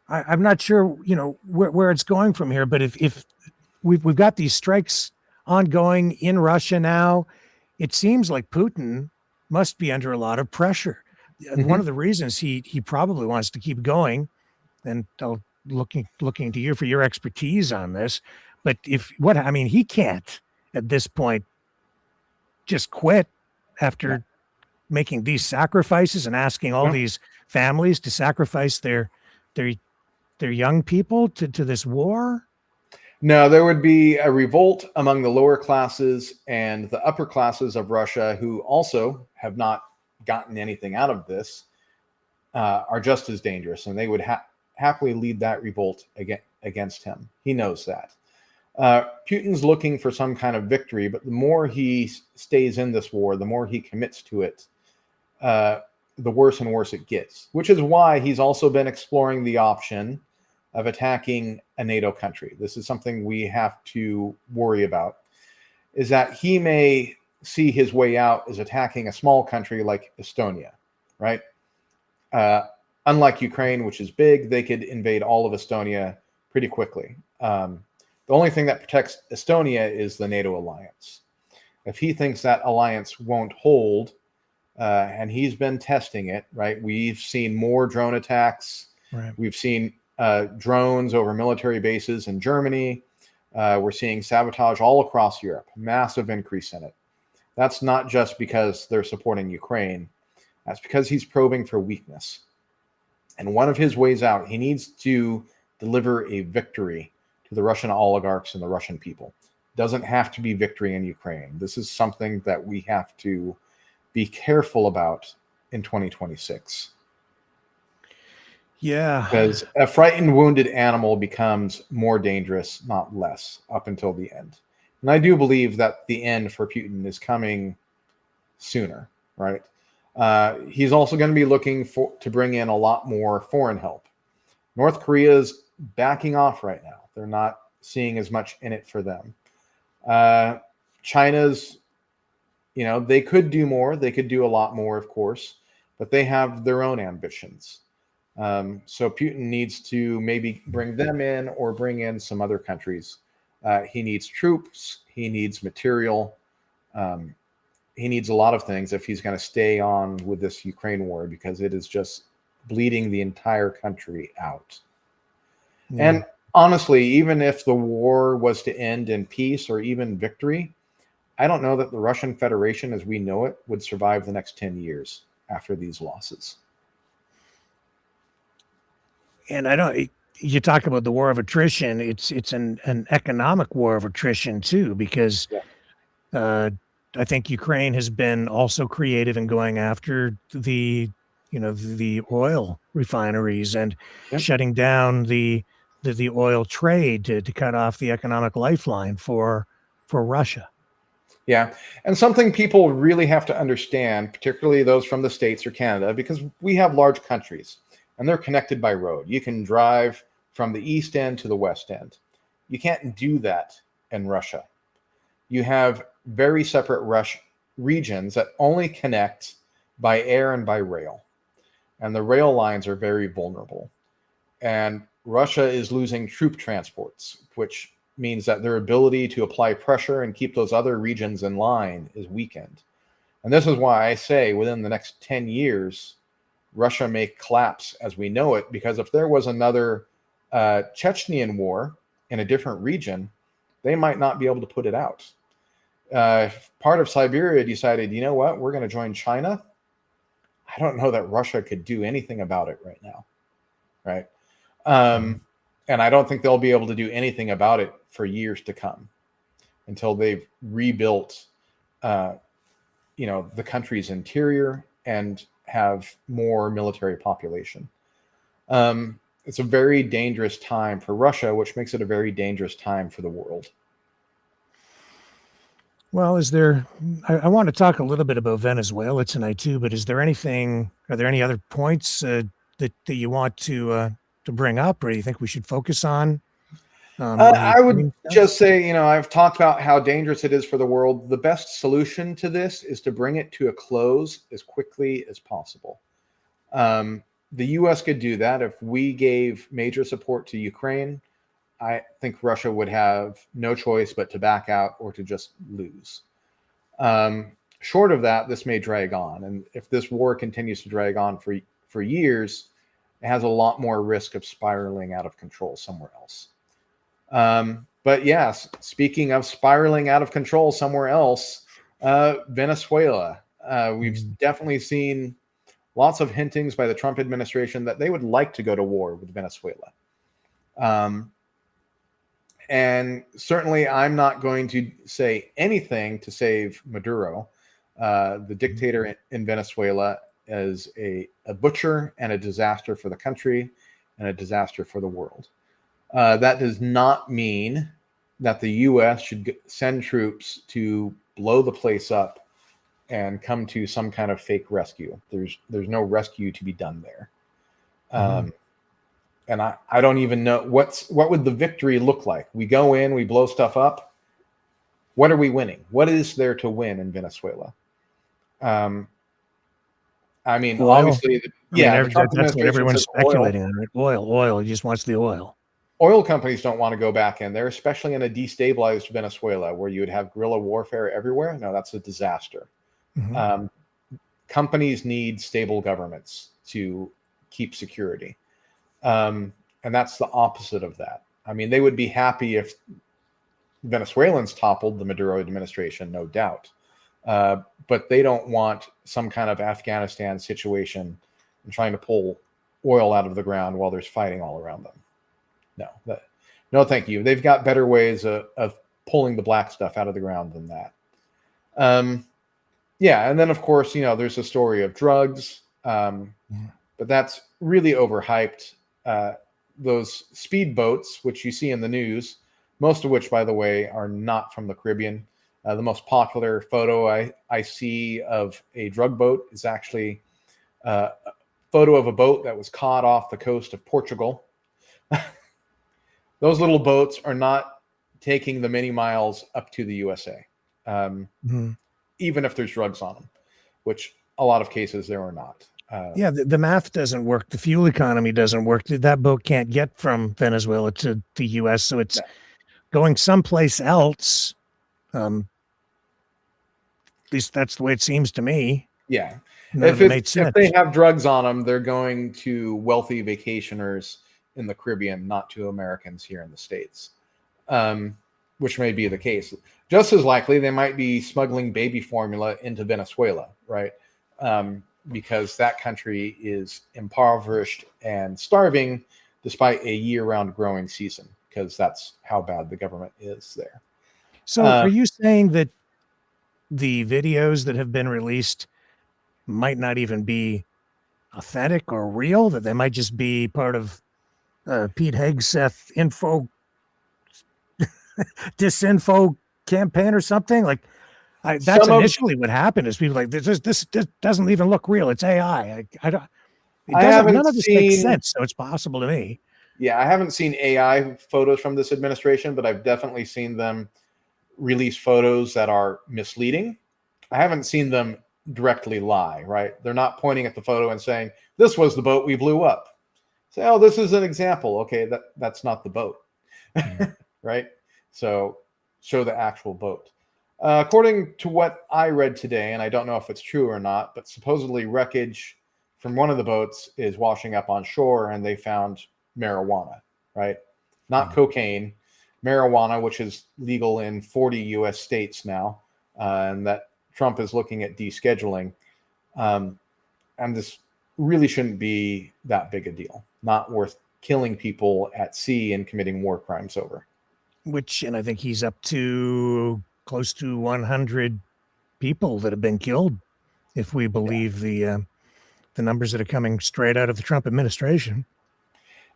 I'm not sure, where it's going from here, but if we've got these strikes ongoing in Russia now, it seems like Putin must be under a lot of pressure. One of the reasons he probably wants to keep going and I'll looking to you for your expertise on this. But he can't at this point just quit after making these sacrifices and asking all these families to sacrifice their young people to this war. No, there would be a revolt among the lower classes, and the upper classes of Russia, who also have not gotten anything out of this, are just as dangerous, and they would happily lead that revolt against him. He knows that. Putin's looking for some kind of victory, but the more he stays in this war, the more he commits to it, the worse and worse it gets, which is why he's also been exploring the option of attacking a NATO country. This is something we have to worry about, is that he may see his way out as attacking a small country like Estonia, right? Unlike Ukraine, which is big, they could invade all of Estonia pretty quickly. The only thing that protects Estonia is the NATO alliance. If he thinks that alliance won't hold, and he's been testing it, right? We've seen more drone attacks. Right. We've seen drones over military bases in Germany. We're seeing sabotage all across Europe, massive increase in it. That's not just because they're supporting Ukraine. That's because he's probing for weakness. And one of his ways out, he needs to deliver a victory to the Russian oligarchs and the Russian people. It doesn't have to be victory in Ukraine. This is something that we have to be careful about in 2026. Yeah. Because a frightened, wounded animal becomes more dangerous, not less, up until the end. And I do believe that the end for Putin is coming sooner, right? He's also going to be looking to bring in a lot more foreign help. North Korea's backing off right now. They're not seeing as much in it for them. China's, they could do more. They could do a lot more, of course, but they have their own ambitions. So Putin needs to maybe bring them in or bring in some other countries. He needs troops. He needs material. He needs a lot of things if he's going to stay on with this Ukraine war, because it is just bleeding the entire country out. Yeah. And honestly, even if the war was to end in peace or even victory, I don't know that the Russian Federation as we know it would survive the next 10 years after these losses. And you talk about the war of attrition. It's an economic war of attrition too, because I think Ukraine has been also creative in going after the oil refineries and shutting down the oil trade to cut off the economic lifeline for Russia. Yeah. And something people really have to understand, particularly those from the States or Canada, because we have large countries and they're connected by road. You can drive from the east end to the west end. You can't do that in Russia. You have very separate regions that only connect by air and by rail. And the rail lines are very vulnerable. And Russia is losing troop transports, which means that their ability to apply pressure and keep those other regions in line is weakened. And this is why I say within the next 10 years, Russia may collapse as we know it, because if there was another Chechenian war in a different region, they might not be able to put it out. Part of Siberia decided, you know what, we're going to join China. I don't know that Russia could do anything about it right now, right? And I don't think they'll be able to do anything about it for years to come until they've rebuilt, the country's interior and have more military population. It's a very dangerous time for Russia, which makes it a very dangerous time for the world. Well, I want to talk a little bit about Venezuela tonight too, but are there any other points that you want to bring up, or do you think we should focus on? I would just say, I've talked about how dangerous it is for the world. The best solution to this is to bring it to a close as quickly as possible. The U.S. could do that. If we gave major support to Ukraine, I think Russia would have no choice but to back out or to just lose. Short of that, this may drag on. And if this war continues to drag on for years, it has a lot more risk of spiraling out of control somewhere else. But yes, speaking of spiraling out of control somewhere else, Venezuela. We've definitely seen lots of hintings by the Trump administration that they would like to go to war with Venezuela. And certainly I'm not going to say anything to save Maduro. The dictator in Venezuela is a butcher and a disaster for the country and a disaster for the world. That does not mean that the U.S. should send troops to blow the place up and come to some kind of fake rescue. There's no rescue to be done there. And I don't even know what would the victory look like. We go in, we blow stuff up. What are we winning? What is there to win in Venezuela? I mean, oil. Obviously, that's what everyone's speculating on, right? Oil. He just wants the oil. Oil companies don't want to go back in there, especially in a destabilized Venezuela where you would have guerrilla warfare everywhere. No, that's a disaster. Companies need stable governments to keep security. And that's the opposite of that. I mean, they would be happy if Venezuelans toppled the Maduro administration, no doubt. But they don't want some kind of Afghanistan situation and trying to pull oil out of the ground while there's fighting all around them. No, thank you. They've got better ways of pulling the black stuff out of the ground than that. Yeah, and then of course, there's a story of drugs, but that's really overhyped. Those speedboats, which you see in the news, most of which, by the way, are not from the Caribbean. The most popular photo I see of a drug boat is actually a photo of a boat that was caught off the coast of Portugal. Those little boats are not taking the many miles up to the USA, even if there's drugs on them, which a lot of cases there are not. The math doesn't work. The fuel economy doesn't work. That boat can't get from Venezuela to the U.S., so it's going someplace else. At least that's the way it seems to me. Yeah. If they have drugs on them, they're going to wealthy vacationers in the Caribbean, not to Americans here in the States, which may be the case. Just as likely, they might be smuggling baby formula into Venezuela, right? Because that country is impoverished and starving despite a year-round growing season, because that's how bad the government is there. So are you saying that the videos that have been released might not even be authentic or real, that they might just be part of Pete Hegseth disinfo campaign or something? Like that's initially what happened, is people like, this doesn't even look real. It's AI. None of this makes sense. So it's possible to me. Yeah, I haven't seen AI photos from this administration, but I've definitely seen them release photos that are misleading. I haven't seen them directly lie, right? They're not pointing at the photo and saying, this was the boat we blew up. Say, oh, this is an example. Okay, that's not the boat, right? So show the actual boat. According to what I read today, and I don't know if it's true or not, but supposedly wreckage from one of the boats is washing up on shore, and they found marijuana, right? Not cocaine, marijuana, which is legal in 40 U.S. states now, and that Trump is looking at descheduling. And this really shouldn't be that big a deal. Not worth killing people at sea and committing war crimes over. And I think he's up to close to 100 people that have been killed, if we believe the numbers that are coming straight out of the Trump administration.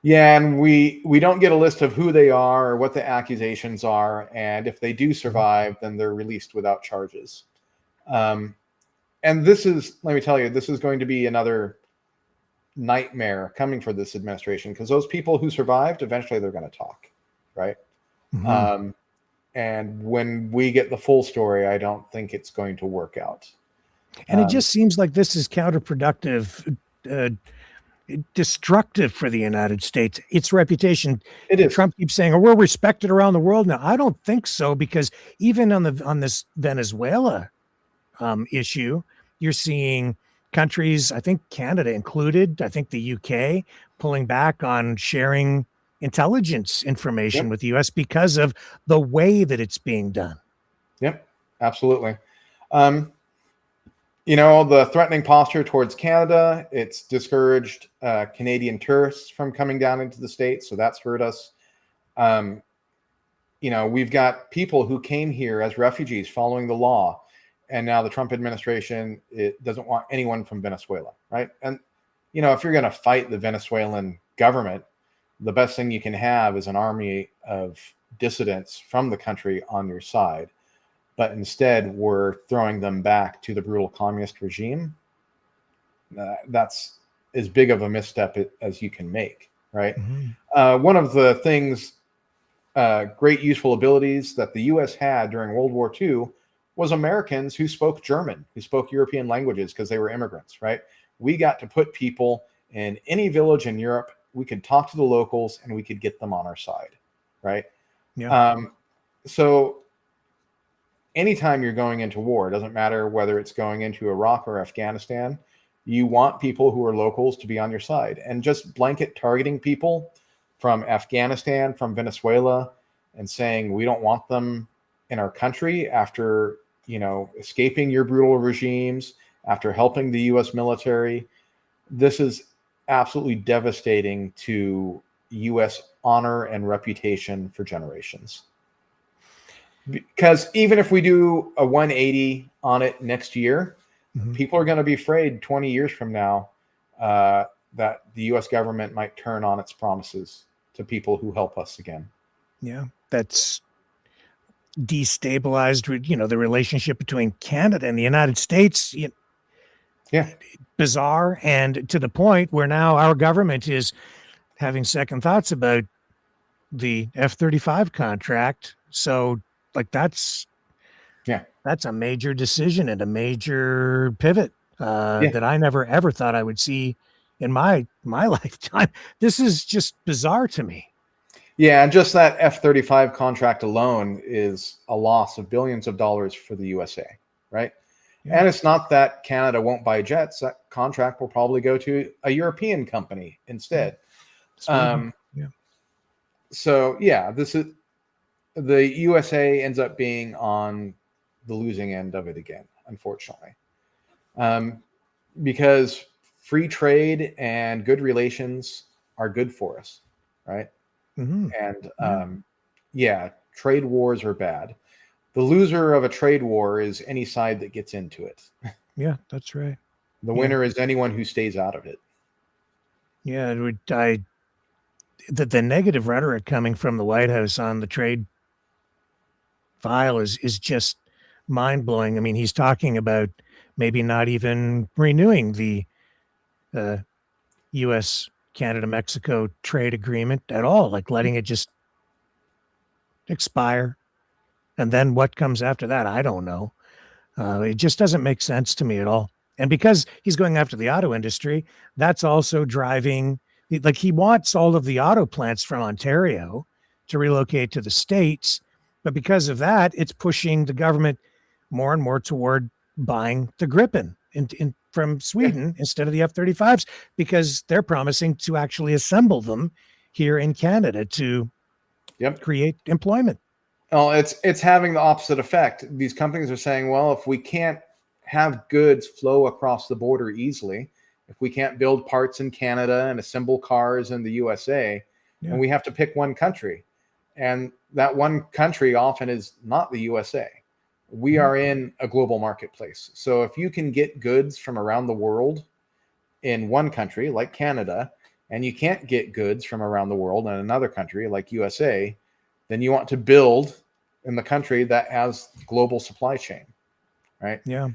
Yeah, and we don't get a list of who they are or what the accusations are, and if they do survive, then they're released without charges. And this is, let me tell you, this is going to be another nightmare coming for this administration, because those people who survived, eventually they're going to talk, right? And when we get the full story, I don't think it's going to work out. And it just seems like this is counterproductive, destructive for the United States, its reputation. It is. Trump keeps saying, we're respected around the world now. I don't think so, because even on this Venezuela issue, you're seeing countries, I think Canada included, I think the UK, pulling back on sharing intelligence information with the US because of the way that it's being done. Yep, absolutely. The threatening posture towards Canada, it's discouraged Canadian tourists from coming down into the States, so that's hurt us. We've got people who came here as refugees following the law, and now the Trump administration, it doesn't want anyone from Venezuela, right? And, if you're going to fight the Venezuelan government, the best thing you can have is an army of dissidents from the country on your side. But instead, we're throwing them back to the brutal communist regime. That's as big of a misstep as you can make, right? Mm-hmm. One of the things, great useful abilities that the U.S. had during World War II was Americans who spoke German, who spoke European languages because they were immigrants, right? We got to put people in any village in Europe. We could talk to the locals and we could get them on our side, right? Yeah. So anytime you're going into war, it doesn't matter whether it's going into Iraq or Afghanistan, you want people who are locals to be on your side. And just blanket targeting people from Afghanistan, from Venezuela, and saying we don't want them in our country after, escaping your brutal regimes, after helping the U.S. military, this is absolutely devastating to U.S. honor and reputation for generations. Because even if we do a 180 on it next year, people are going to be afraid 20 years from now that the U.S. government might turn on its promises to people who help us again. Yeah, that's destabilized, the relationship between Canada and the United States. Bizarre, and to the point where now our government is having second thoughts about the F-35 contract. So, that's a major decision and a major pivot that I never ever thought I would see in my lifetime. This is just bizarre to me. Yeah, and just that F-35 contract alone is a loss of billions of dollars for the USA, right? Yeah. And it's not that Canada won't buy jets. That contract will probably go to a European company instead. So, this is the USA ends up being on the losing end of it again, unfortunately. Because free trade and good relations are good for us, right? Mm-hmm. And trade wars are bad. The loser of a trade war is any side that gets into it. Yeah, that's right. The winner is anyone who stays out of it. Yeah, the negative rhetoric coming from the White House on the trade file is just mind-blowing. I mean, he's talking about maybe not even renewing the U.S. Canada-Mexico trade agreement at all, letting it just expire. And then what comes after that, I don't know. It just doesn't make sense to me at all. And because he's going after the auto industry, that's also driving, he wants all of the auto plants from Ontario to relocate to the States. But because of that, it's pushing the government more and more toward buying the Gripen from Sweden instead of the F-35s, because they're promising to actually assemble them here in Canada to create employment. Well, it's having the opposite effect. These companies are saying, well, if we can't have goods flow across the border easily, if we can't build parts in Canada and assemble cars in the USA, and we have to pick one country. And that one country often is not the USA. We are in a global marketplace. So if you can get goods from around the world in one country like Canada, and you can't get goods from around the world in another country like USA, then you want to build in the country that has global supply chain, right? Yeah.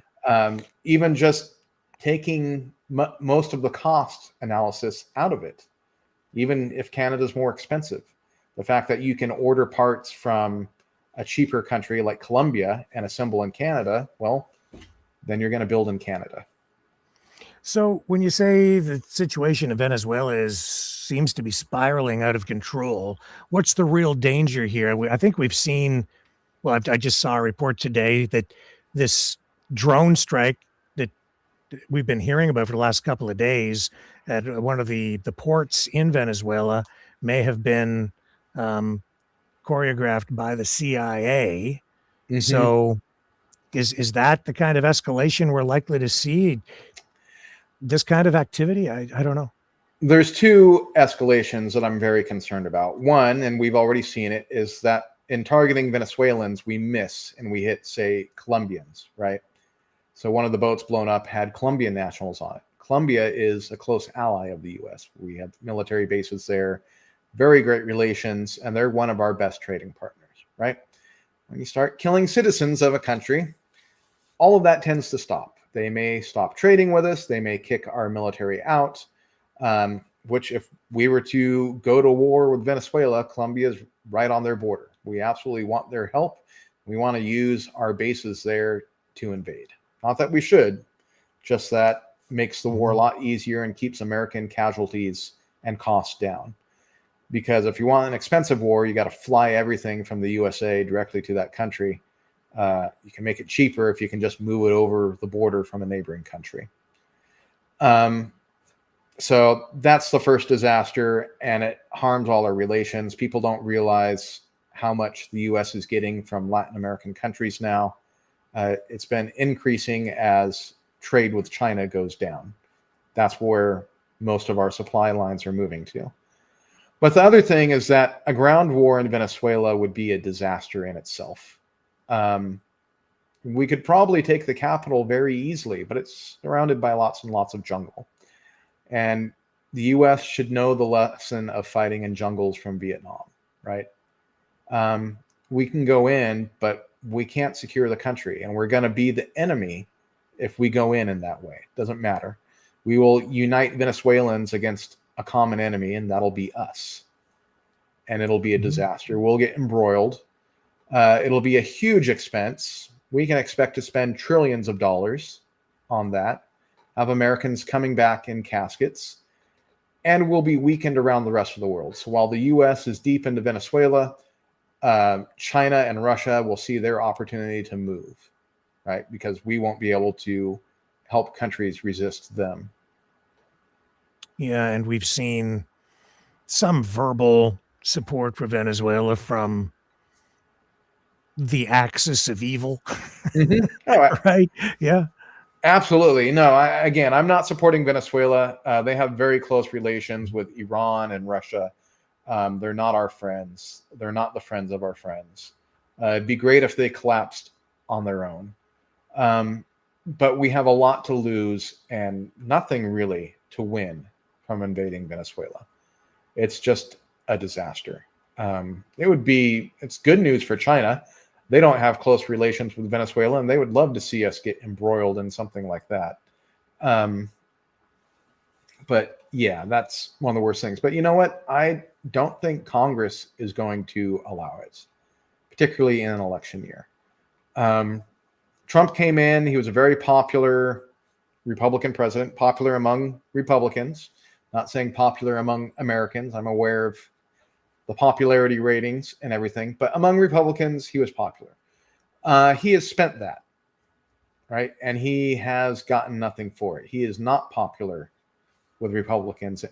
Even just taking most of the cost analysis out of it, even if Canada's more expensive, the fact that you can order parts from a cheaper country like Colombia and assemble in Canada, well, then you're going to build in Canada. So when you say the situation in Venezuela seems to be spiraling out of control, what's the real danger here? I think we've seen, I just saw a report today that this drone strike that we've been hearing about for the last couple of days at one of the ports in Venezuela may have been choreographed by the CIA. Mhm. So is that the kind of escalation we're likely to see? This kind of activity? I don't know. There's two escalations that I'm very concerned about. One, and we've already seen it, is that in targeting Venezuelans, we miss and we hit, say, Colombians, right? So one of the boats blown up had Colombian nationals on it. Colombia is a close ally of the U.S. We have military bases there, very great relations, and they're one of our best trading partners, right? When you start killing citizens of a country, all of that tends to stop. They may stop trading with us. They may kick our military out, which if we were to go to war with Venezuela, Colombia is right on their border. We absolutely want their help. We want to use our bases there to invade. Not that we should, just that makes the war a lot easier and keeps American casualties and costs down. Because if you want an expensive war, you got to fly everything from the USA directly to that country. You can make it cheaper if you can just move it over the border from a neighboring country. So that's the first disaster, and it harms all our relations. People don't realize how much the U.S. is getting from Latin American countries now. It's been increasing as trade with China goes down. That's where most of our supply lines are moving to. But the other thing is that a ground war in Venezuela would be a disaster in itself. We could probably take the capital very easily, but it's surrounded by lots and lots of jungle. And the U.S. should know the lesson of fighting in jungles from Vietnam, right? We can go in, but we can't secure the country, and we're going to be the enemy if we go in that way. It doesn't matter. We will unite Venezuelans against a common enemy, and that'll be us. And it'll be a disaster. We'll get embroiled. It'll be a huge expense. We can expect to spend trillions of dollars on that, have Americans coming back in caskets, and we'll be weakened around the rest of the world. So while the U.S. is deep into Venezuela, China and Russia will see their opportunity to move, right? Because we won't be able to help countries resist them. Yeah, and we've seen some verbal support for Venezuela from the axis of evil. Right? Yeah. Absolutely. No, I'm not supporting Venezuela. They have very close relations with Iran and Russia. They're not our friends. They're not the friends of our friends. It'd be great if they collapsed on their own. But we have a lot to lose and nothing really to win from invading Venezuela. It's just a disaster. It's good news for China. They don't have close relations with Venezuela, and they would love to see us get embroiled in something like that. But yeah, that's one of the worst things. But you know what? I don't think Congress is going to allow it, particularly in an election year. Trump came in. He was a very popular Republican president, popular among Republicans, not saying popular among Americans. I'm aware of the popularity ratings and everything, but among Republicans, he was popular. He has spent that, right? And he has gotten nothing for it. He is not popular with Republicans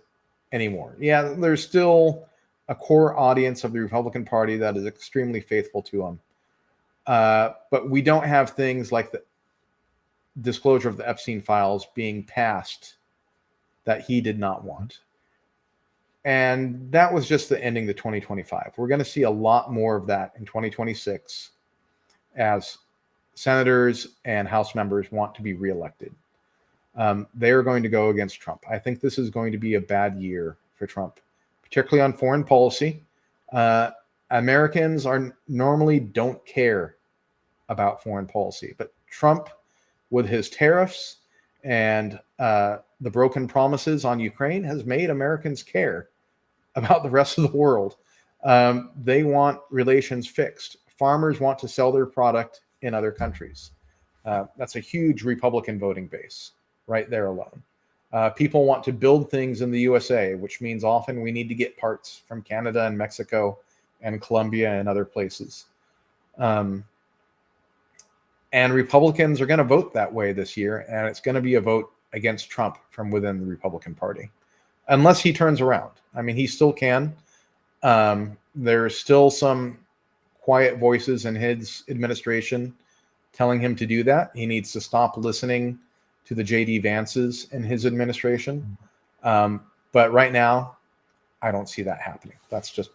anymore. Yeah, there's still a core audience of the Republican Party that is extremely faithful to him. But we don't have things like the disclosure of the Epstein files being passed that he did not want. And that was just the ending to 2025. We're going to see a lot more of that in 2026 as senators and House members want to be reelected. They are going to go against Trump. I think this is going to be a bad year for Trump, particularly on foreign policy. Americans normally don't care about foreign policy, but Trump, with his tariffs and the broken promises on Ukraine, has made Americans care about the rest of the world. They want relations fixed. Farmers want to sell their product in other countries. That's a huge Republican voting base right there alone. People want to build things in the USA, which means often we need to get parts from Canada and Mexico and Colombia and other places. And Republicans are going to vote that way this year, and it's going to be a vote against Trump from within the Republican Party, unless he turns around. I mean, he still can. There's still some quiet voices in his administration telling him to do that. He needs to stop listening to the J.D. Vances in his administration. But right now, I don't see that happening. That's just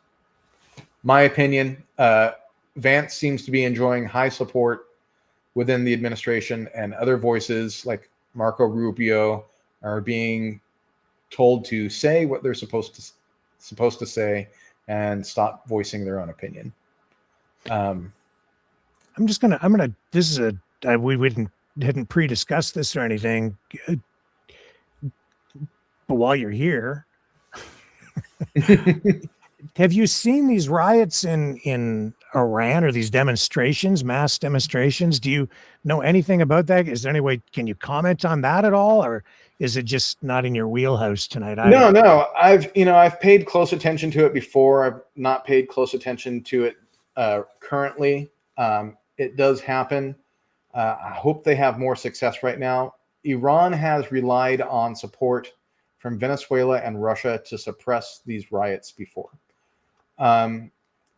my opinion. Vance seems to be enjoying high support within the administration, and other voices like Marco Rubio are being told to say what they're supposed to say and stop voicing their own opinion. We didn't pre-discuss this or anything, but while you're here, have you seen these riots in Iran, or these demonstrations, mass demonstrations? Do you know anything about that? Is there any way, can you comment on that at all, or is it just not in your wheelhouse tonight? No. I've paid close attention to it before. I've not paid close attention to it currently. It does happen. I hope they have more success right now. Iran has relied on support from Venezuela and Russia to suppress these riots before.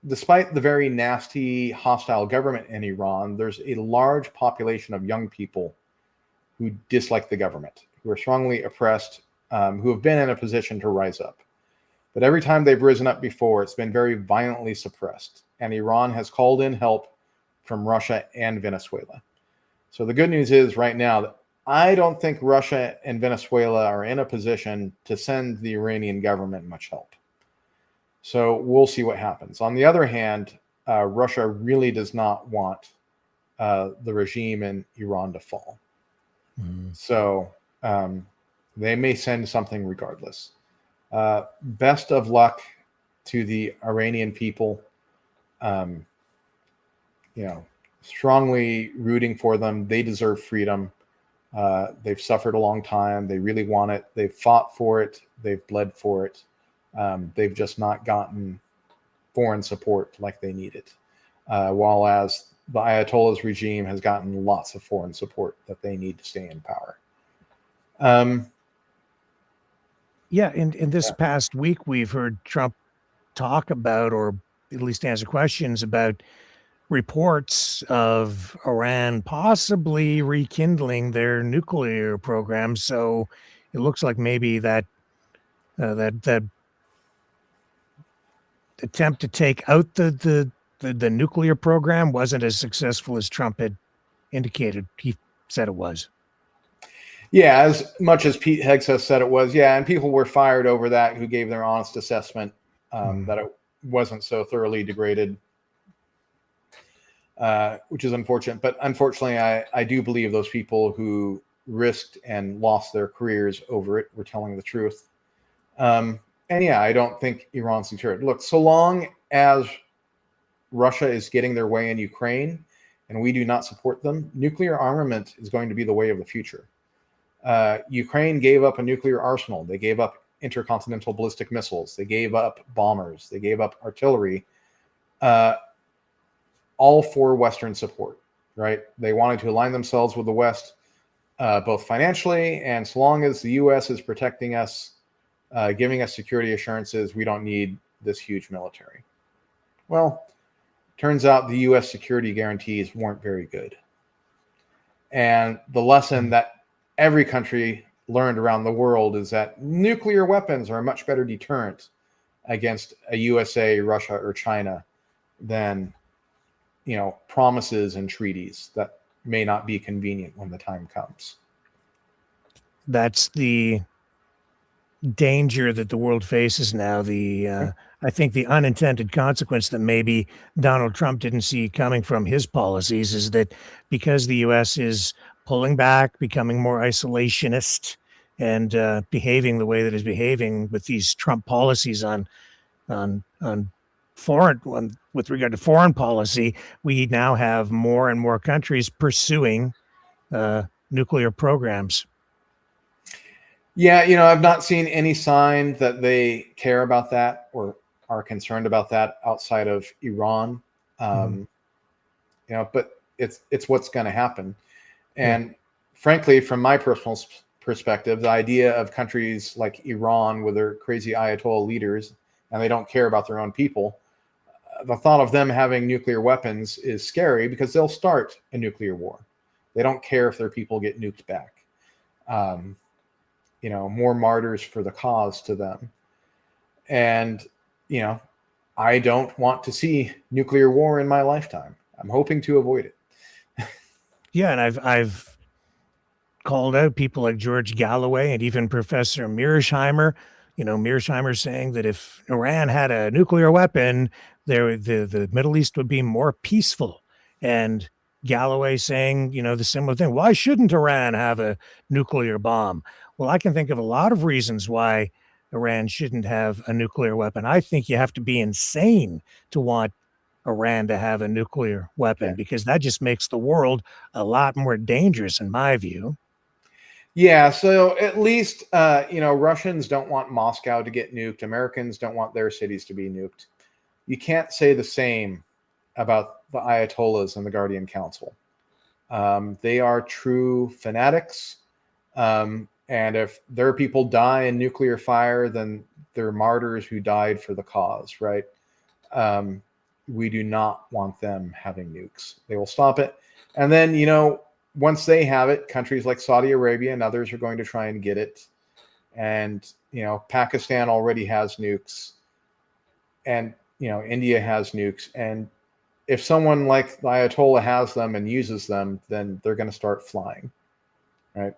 Despite the very nasty, hostile government in Iran, there's a large population of young people who dislike the government, who are strongly oppressed, who have been in a position to rise up. But every time they've risen up before, it's been very violently suppressed. And Iran has called in help from Russia and Venezuela. So the good news is right now that I don't think Russia and Venezuela are in a position to send the Iranian government much help. So we'll see what happens. On the other hand, Russia really does not want the regime in Iran to fall. So they may send something regardless. Best of luck to the Iranian people. Strongly rooting for them. They deserve freedom. They've suffered a long time. They really want it. They've fought for it. They've bled for it. They've just not gotten foreign support like they needed. While as the Ayatollah's regime has gotten lots of foreign support that they need to stay in power. In this past week, we've heard Trump talk about, or at least answer questions about, reports of Iran possibly rekindling their nuclear program. So it looks like maybe that attempt to take out the nuclear program wasn't as successful as Trump had indicated. He said it was. Yeah, as much as Pete Hegseth said it was. Yeah, and people were fired over that who gave their honest assessment that it wasn't so thoroughly degraded, which is unfortunate. But unfortunately, I do believe those people who risked and lost their careers over it were telling the truth. And yeah, I don't think Iran's deterred. Look, so long as Russia is getting their way in Ukraine and we do not support them, nuclear armament is going to be the way of the future. Ukraine gave up a nuclear arsenal. They gave up intercontinental ballistic missiles. They gave up bombers. They gave up artillery, all for Western support, right? They wanted to align themselves with the West, both financially, and so long as the U.S. is protecting us, giving us security assurances, we don't need this huge military. Well, turns out the U.S. security guarantees weren't very good. And the lesson that every country learned around the world is that nuclear weapons are a much better deterrent against a USA, Russia, or China than, promises and treaties that may not be convenient when the time comes. That's the danger that the world faces now. I think the unintended consequence that maybe Donald Trump didn't see coming from his policies is that because the U.S. is pulling back, becoming more isolationist, and behaving the way that is behaving with these Trump policies with regard to foreign policy, we now have more and more countries pursuing nuclear programs. Yeah, I've not seen any sign that they care about that or are concerned about that outside of Iran. But it's what's going to happen. And frankly, from my personal perspective, the idea of countries like Iran with their crazy Ayatollah leaders, and they don't care about their own people, the thought of them having nuclear weapons is scary because they'll start a nuclear war. They don't care if their people get nuked back. More martyrs for the cause to them. And, I don't want to see nuclear war in my lifetime. I'm hoping to avoid it. Yeah, and I've called out people like George Galloway and even Professor Mearsheimer. Mearsheimer saying that if Iran had a nuclear weapon, the Middle East would be more peaceful. And Galloway saying, the similar thing. Why shouldn't Iran have a nuclear bomb? Well, I can think of a lot of reasons why Iran shouldn't have a nuclear weapon. I think you have to be insane to want Iran to have a nuclear weapon, because that just makes the world a lot more dangerous, in my view. Yeah, so at least, Russians don't want Moscow to get nuked. Americans don't want their cities to be nuked. You can't say the same about the Ayatollahs and the Guardian Council. They are true fanatics. And if their people die in nuclear fire, then they're martyrs who died for the cause, right? We do not want them having nukes. They will stop it. And then, once they have it, countries like Saudi Arabia and others are going to try and get it. And, Pakistan already has nukes. And, India has nukes. And if someone like the Ayatollah has them and uses them, then they're going to start flying, right?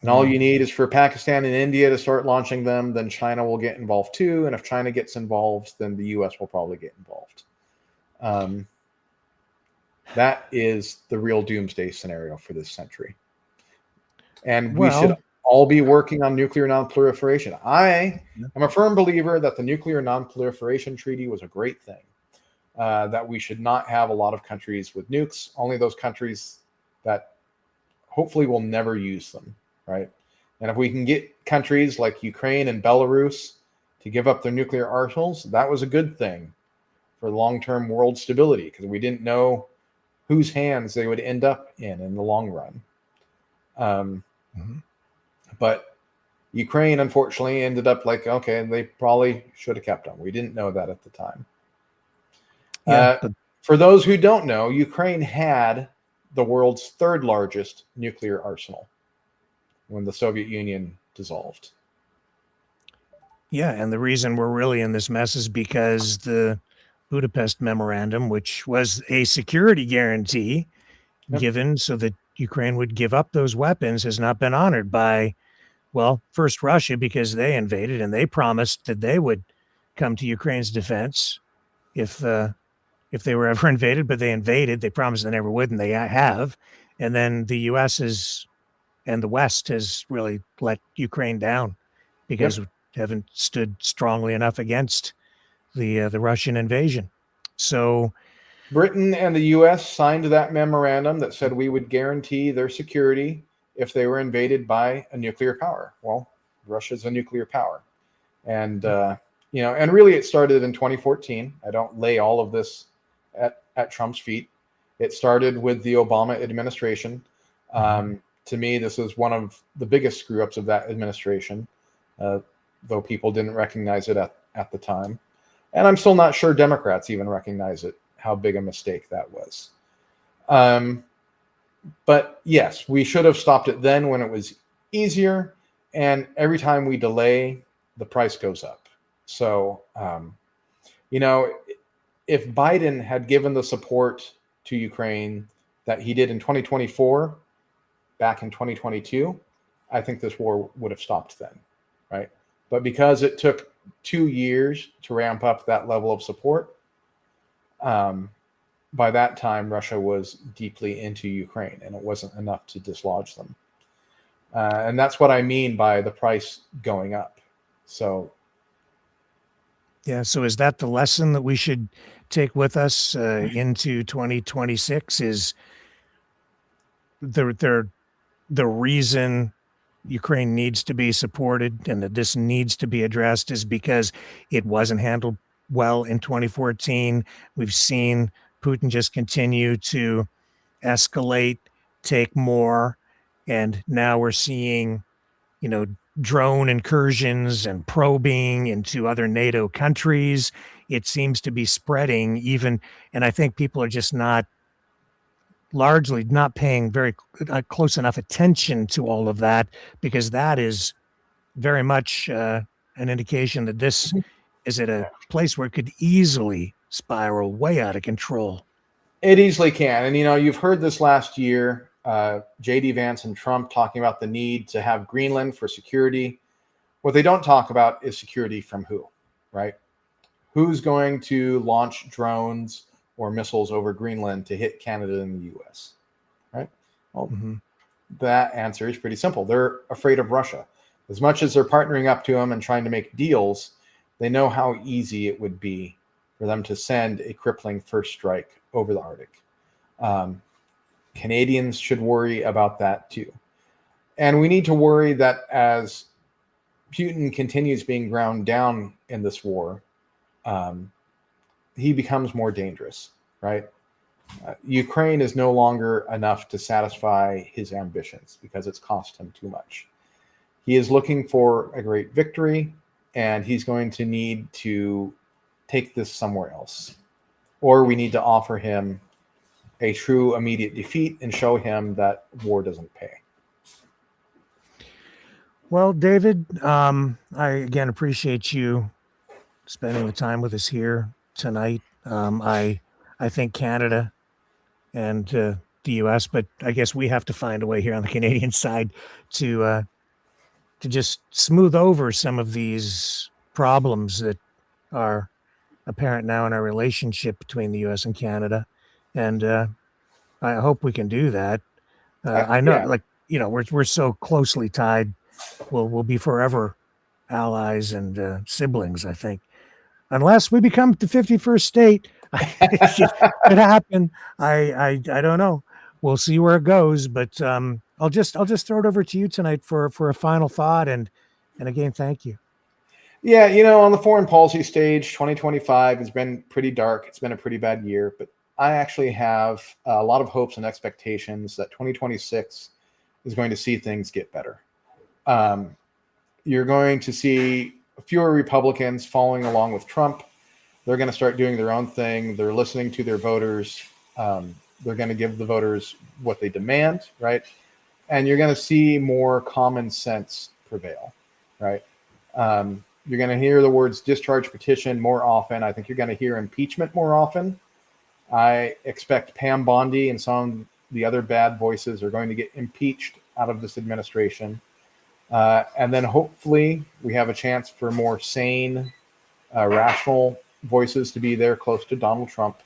And all you need is for Pakistan and India to start launching them, then China will get involved too. And if China gets involved, then the US will probably get involved. That is the real doomsday scenario for this century. And we should all be working on nuclear nonproliferation. I am a firm believer that the Nuclear Nonproliferation Treaty was a great thing, that we should not have a lot of countries with nukes, only those countries that hopefully will never use them, right? And if we can get countries like Ukraine and Belarus to give up their nuclear arsenals, that was a good thing for long-term world stability, because we didn't know whose hands they would end up in the long run. But Ukraine, unfortunately, ended up like, okay, they probably should have kept them. We didn't know that at the time. For those who don't know, Ukraine had the world's third largest nuclear arsenal when the Soviet Union dissolved. Yeah, and the reason we're really in this mess is because the Budapest Memorandum, which was a security guarantee given so that Ukraine would give up those weapons, has not been honored by, first Russia, because they invaded and they promised that they would come to Ukraine's defense if they were ever invaded, but they invaded. They promised they never would, and they have. And then the U.S. and the West has really let Ukraine down because we haven't stood strongly enough against the Russian invasion. So Britain and the U.S. signed that memorandum that said we would guarantee their security if they were invaded by a nuclear power. Well, Russia's a nuclear power. And, and really it started in 2014. I don't lay all of this at Trump's feet. It started with the Obama administration. To me, this is one of the biggest screw-ups of that administration, though people didn't recognize it at the time. And I'm still not sure Democrats even recognize it, how big a mistake that was. But yes, we should have stopped it then when it was easier. And every time we delay, the price goes up. So, if Biden had given the support to Ukraine that he did in 2024, back in 2022, I think this war would have stopped then, right? But because it took 2 years to ramp up that level of support, by that time, Russia was deeply into Ukraine, and it wasn't enough to dislodge them. And that's what I mean by the price going up. So, yeah. So is that the lesson that we should take with us into 2026? Is the reason Ukraine needs to be supported and that this needs to be addressed is because it wasn't handled well in 2014. We've seen Putin just continue to escalate, take more, and now we're seeing, drone incursions and probing into other NATO countries. It seems to be spreading even, and I think people are just largely not paying very close enough attention to all of that, because that is very much an indication that this is at a place where it could easily spiral way out of control. It easily can. And, you've heard this last year, J.D. Vance and Trump talking about the need to have Greenland for security. What they don't talk about is security from who, right? Who's going to launch drones or missiles over Greenland to hit Canada and the U.S., right? Well, that answer is pretty simple. They're afraid of Russia. As much as they're partnering up to them and trying to make deals, they know how easy it would be for them to send a crippling first strike over the Arctic. Canadians should worry about that too. And we need to worry that as Putin continues being ground down in this war, he becomes more dangerous, right? Ukraine is no longer enough to satisfy his ambitions because it's cost him too much. He is looking for a great victory, and he's going to need to take this somewhere else. Or we need to offer him a true immediate defeat and show him that war doesn't pay. Well, David, I again appreciate you spending the time with us here tonight. I think Canada and the U.S., but I guess we have to find a way here on the Canadian side to just smooth over some of these problems that are apparent now in our relationship between the U.S. and Canada. And I hope we can do that. I know, we're so closely tied. We'll be forever allies and siblings, I think, unless we become the 51st state. It could happen. I don't know. We'll see where it goes. But I'll just throw it over to you tonight for a final thought. And again, thank you. Yeah, on the foreign policy stage, 2025 has been pretty dark. It's been a pretty bad year, but I actually have a lot of hopes and expectations that 2026 is going to see things get better. You're going to see fewer Republicans following along with Trump. They're going to start doing their own thing. They're listening to their voters. They're going to give the voters what they demand, right? And you're going to see more common sense prevail, right? You're going to hear the words discharge petition more often. I think you're going to hear impeachment more often. I expect Pam Bondi and some of the other bad voices are going to get impeached out of this administration. And then hopefully we have a chance for more sane, rational voices to be there close to Donald Trump,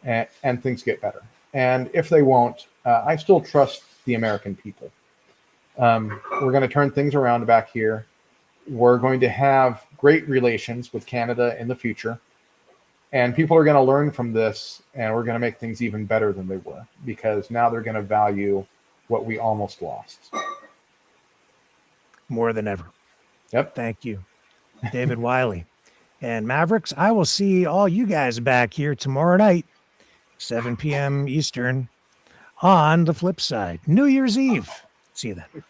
and things get better. And if they won't, I still trust the American people. We're going to turn things around back here. We're going to have great relations with Canada in the future. And people are going to learn from this, and we're going to make things even better than they were, because now they're going to value what we almost lost. More than ever. Yep. Thank you, David Wiley. And Mavericks, I will see all you guys back here tomorrow night, 7 p.m. Eastern, on the flip side, New Year's Eve. See you then.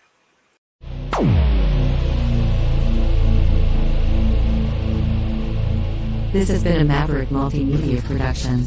This has been a Maverick Multimedia production.